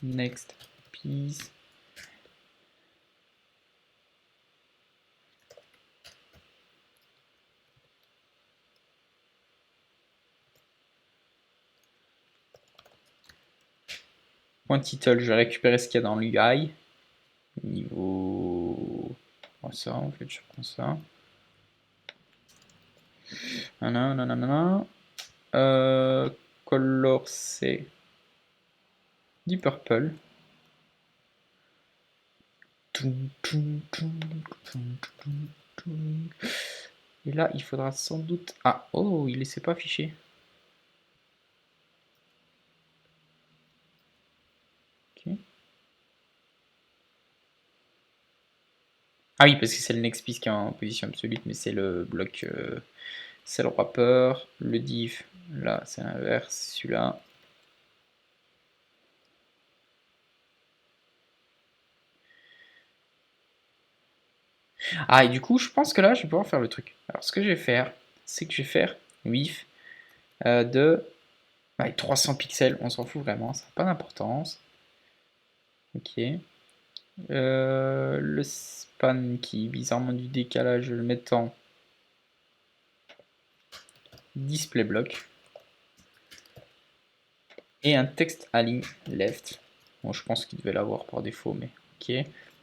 next piece. Point title, je vais récupérer ce qu'il y a dans l'UI. Niveau. Ça, en fait, je prends ça. Nanana. Color c'est du purple. Et là, il faudra sans doute. Ah, oh, il ne laissait pas afficher. Ok. Ah oui, parce que c'est le next piece qui est en position absolue, mais c'est le bloc, c'est le wrapper, le div, là c'est l'inverse, celui-là. Ah, et du coup, je pense que là, je vais pouvoir faire le truc. Alors, ce que je vais faire, c'est que je vais faire width de 300 pixels, on s'en fout vraiment, ça n'a pas d'importance. Ok. Le span qui, bizarrement du décalage, je vais le mettre en display block. Et un texte align left. Bon, je pense qu'il devait l'avoir par défaut, mais ok.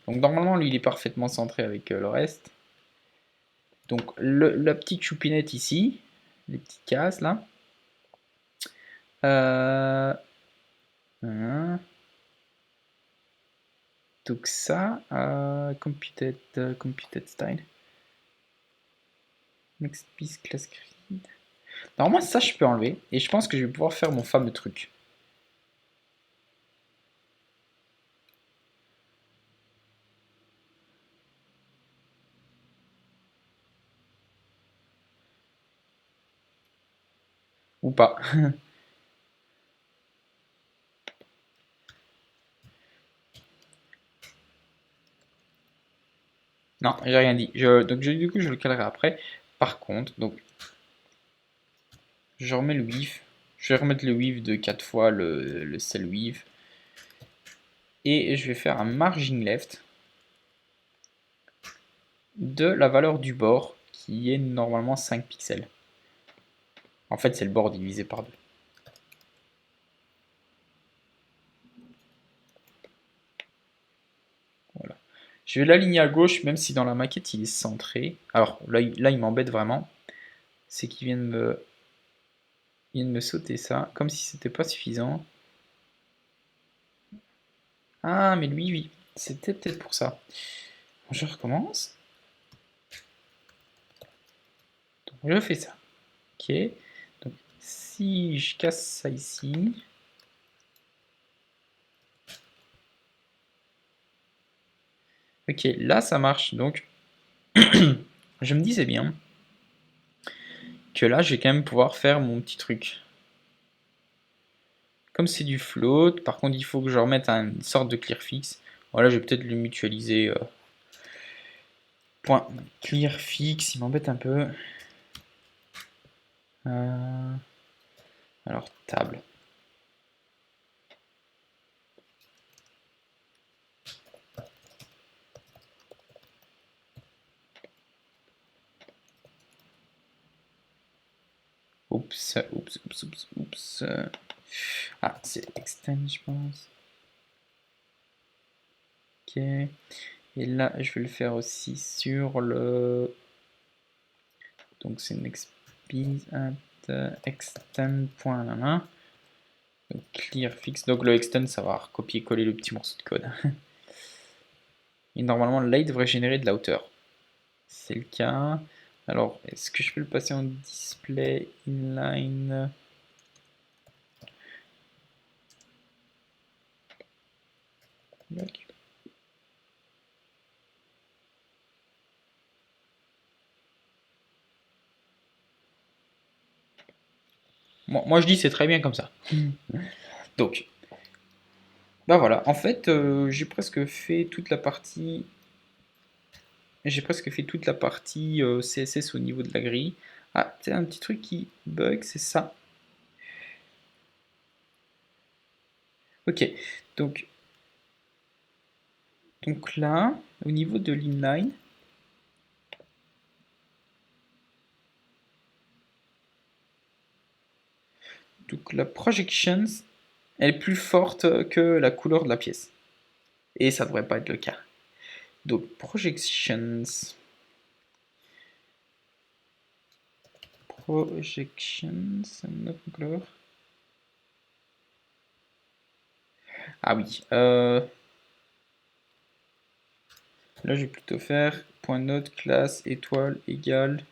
Donc normalement, lui, il est parfaitement centré avec le reste. Donc la petite choupinette ici, les petites cases là. Hein. Donc ça, computed style. Next piece class grid. Normalement, ça, je peux enlever. Et je pense que je vais pouvoir faire mon fameux truc. Ou pas. Non, j'ai rien dit. Donc du coup, je le calerai après. Par contre, donc je remets le width. Je vais remettre le width de 4 fois le cell width. Et je vais faire un margin left de la valeur du bord qui est normalement 5 pixels. En fait, c'est le bord divisé par 2. Voilà. Je vais l'aligner à gauche, même si dans la maquette il est centré. Alors là, il m'embête vraiment. C'est qu'il vient de me sauter ça, comme si c'était pas suffisant. Ah, mais lui, oui. C'était peut-être pour ça. Je recommence. Donc, je fais ça. Ok. Donc, si je casse ça ici. Ok, là, ça marche. Donc, je me disais bien que là, je vais quand même pouvoir faire mon petit truc. Comme c'est du float, par contre, il faut que je remette une sorte de clear fixe. Voilà, je vais peut-être le mutualiser. Point clear fixe, il m'embête un peu. Alors, table. Oups, oups, oups, oups, oups. Ah, c'est extend, je pense. Ok. Et là, je vais le faire aussi sur le. Donc, c'est next extend.1. Donc, clear fix. Donc, le extend, ça va copier-coller le petit morceau de code. Et normalement, là, il devrait générer de la hauteur. C'est le cas. Alors, est-ce que je peux le passer en display inline? Moi, je dis c'est très bien comme ça. Donc, bah voilà. En fait, j'ai presque fait toute la partie. J'ai presque fait toute la partie CSS au niveau de la grille. Ah, c'est un petit truc qui bug, c'est ça. Ok, donc, donc là, au niveau de l'inline, donc la projections, elle est plus forte que la couleur de la pièce. Et ça devrait pas être le cas. Donc projections, notre couleur. Ah oui, là je vais plutôt faire point note classe étoile égale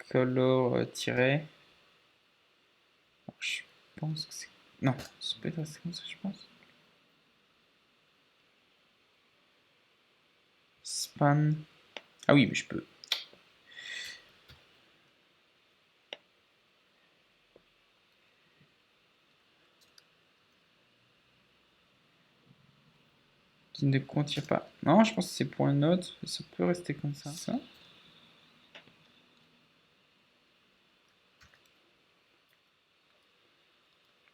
color tiret. Je pense que c'est. Non, c'est pas c'est comme ça, je pense. Span. Ah oui, mais je peux. Qui ne contient pas. Non, je pense que c'est point note. Ça peut rester comme ça.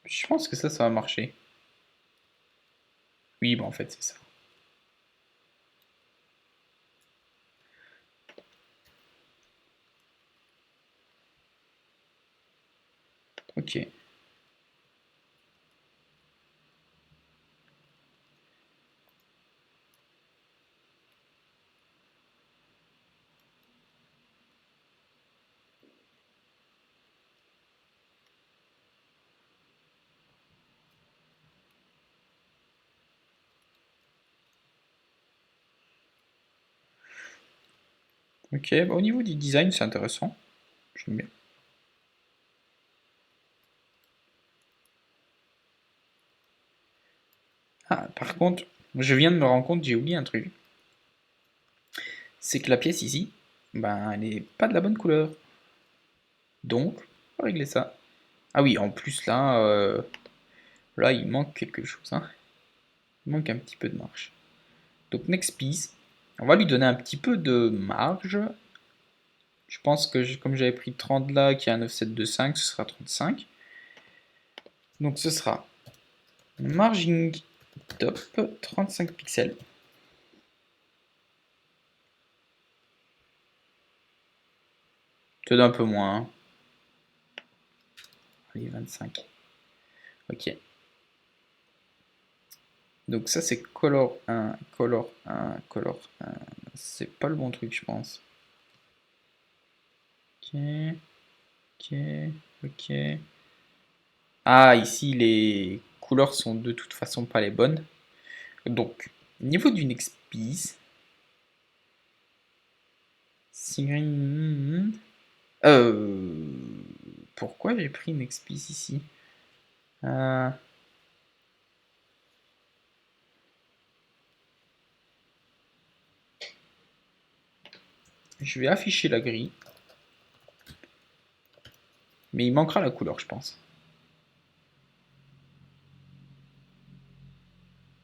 Je pense que ça va marcher. Oui, bah en fait, c'est ça. Ok. Ok, bah, au niveau du design, c'est intéressant. J'aime bien. Ah, par contre, je viens de me rendre compte, j'ai oublié un truc. C'est que la pièce ici, ben, elle n'est pas de la bonne couleur. Donc, on va régler ça. Ah oui, en plus là, là il manque quelque chose. Hein. Il manque un petit peu de marge. Donc next piece, on va lui donner un petit peu de marge. Je pense que comme j'avais pris 30 là, qui est un offset de 5, ce sera 35. Donc ce sera margin top 35 pixels. Peut-être un peu moins. Hein. Allez, 25. Ok. Donc ça c'est color 1, color 1, color 1. C'est pas le bon truc je pense. Ok, ok, ok. Ah ici les couleurs sont de toute façon pas les bonnes. Donc, niveau du next piece, pourquoi j'ai pris next piece ici? Je vais afficher la grille. Mais il manquera la couleur, je pense.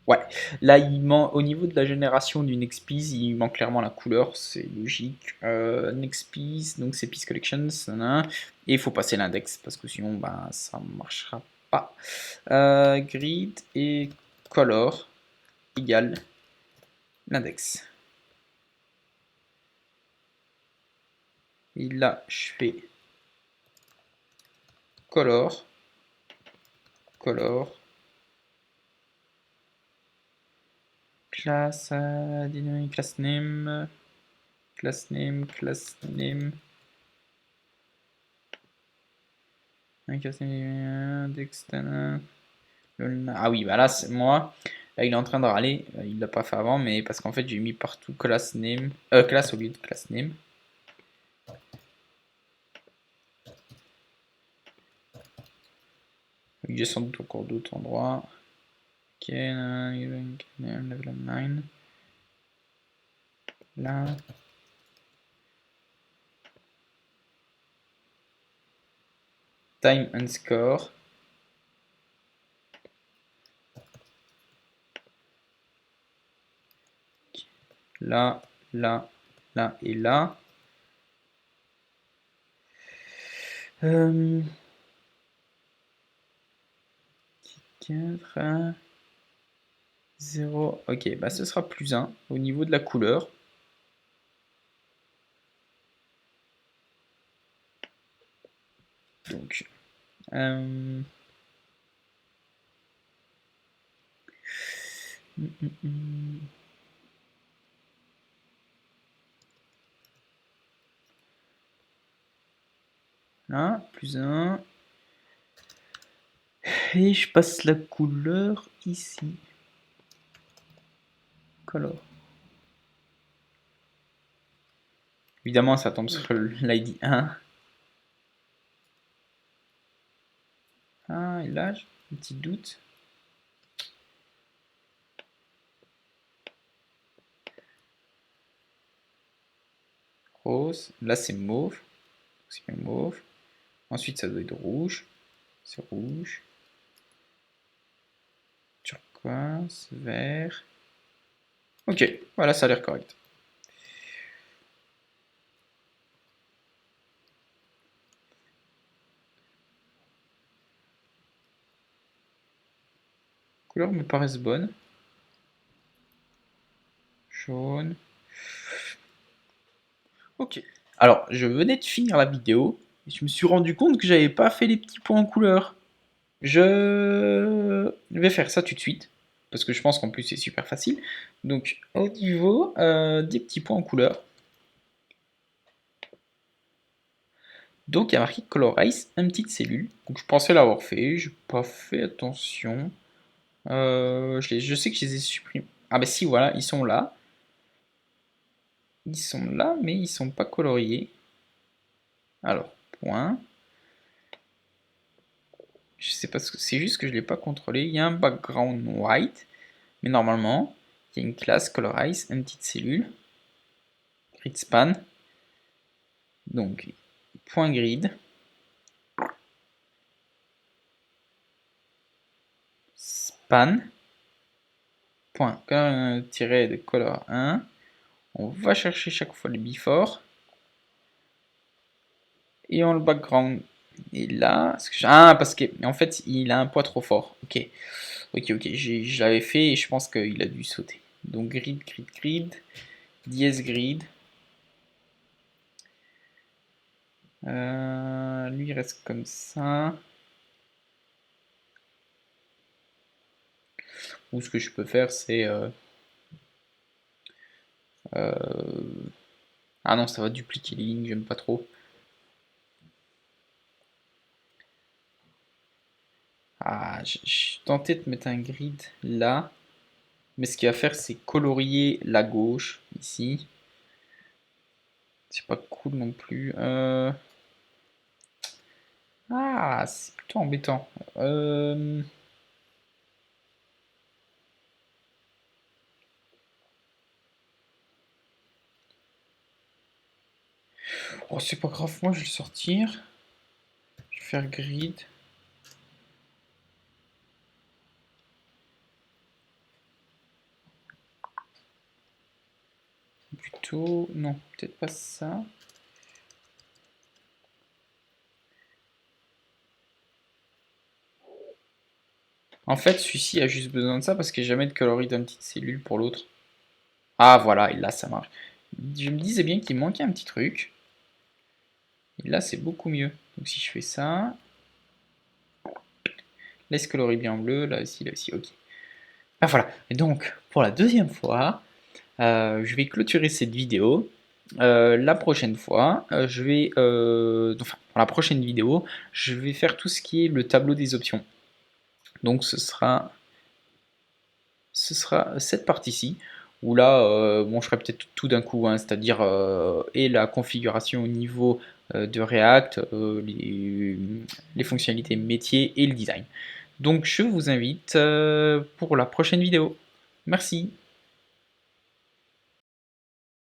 Ouais, là, au niveau de la génération du Nextpiece, il manque clairement la couleur, c'est logique. Nextpiece, donc c'est Piece Collections, nanana, et il faut passer l'index, parce que sinon, bah, ça ne marchera pas. Grid et color égale l'index. Et là, je fais color, class, dynamic class name, index, ah oui, bah là, c'est moi. Là, il est en train de râler. Il l'a pas fait avant, mais parce qu'en fait, j'ai mis partout class name, class au lieu de class name. Il y a sans doute encore d'autres endroits. Ok, level 9. Là. Time and score. Là, là, là et là. 4, 1, 0. Ok, bah ce sera plus 1 au niveau de la couleur. Donc, là, plus 1. Et je passe la couleur ici. Color. Évidemment, ça tombe sur l'ID 1. Ah, et là, j'ai un petit doute. Rose. Là, c'est mauve. C'est mauve. Ensuite, ça doit être rouge. C'est rouge. Turquoise, vert. Ok, voilà, ça a l'air correct. Les couleurs me paraissent bonnes. Jaune. Ok. Alors, je venais de finir la vidéo et je me suis rendu compte que j'avais pas fait les petits points en couleur. Je vais faire ça tout de suite parce que je pense qu'en plus c'est super facile. Donc, au niveau des petits points en couleur, donc il y a marqué Colorize, une petite cellule. Donc je pensais l'avoir fait, j'ai pas fait attention. Je sais que je les ai supprimés. Ah bah si, voilà, ils sont là. Ils sont là, mais ils sont pas coloriés. Alors, point. Je sais pas, c'est juste que je l'ai pas contrôlé. Il y a un background white, mais normalement, il y a une classe Colorize, une petite cellule. Grid span. Donc, point grid. Span. Point tiré de color 1. On va chercher chaque fois le before. Et on le background. Et là, parce qu'en fait, il a un poids trop fort. Ok, je l'avais fait et je pense qu'il a dû sauter. Donc grid, dièse grid. Lui, il reste comme ça. Ou ce que je peux faire, c'est... ah non, ça va dupliquer les lignes, j'aime pas trop. Ah, je suis tenté de mettre un grid là, mais ce qu'il va faire, c'est colorier la gauche ici. C'est pas cool non plus. Ah, c'est plutôt embêtant. Oh, c'est pas grave, moi je vais le sortir. Je vais faire grid. Plutôt. Non, peut-être pas ça. En fait, celui-ci a juste besoin de ça parce que j'ai jamais de coloris d'une petite cellule pour l'autre. Ah voilà, et là ça marche. Je me disais bien qu'il manquait un petit truc. Et là c'est beaucoup mieux. Donc si je fais ça, laisse coloris bien en bleu, là aussi, ok. Ah voilà, et donc pour la deuxième fois, je vais clôturer cette vidéo. La prochaine fois, enfin, pour la prochaine vidéo, je vais faire tout ce qui est le tableau des options. Donc ce sera cette partie-ci, où là, bon, je ferai peut-être tout d'un coup, hein, c'est-à-dire et la configuration au niveau de React, les fonctionnalités métiers et le design. Donc je vous invite pour la prochaine vidéo. Merci.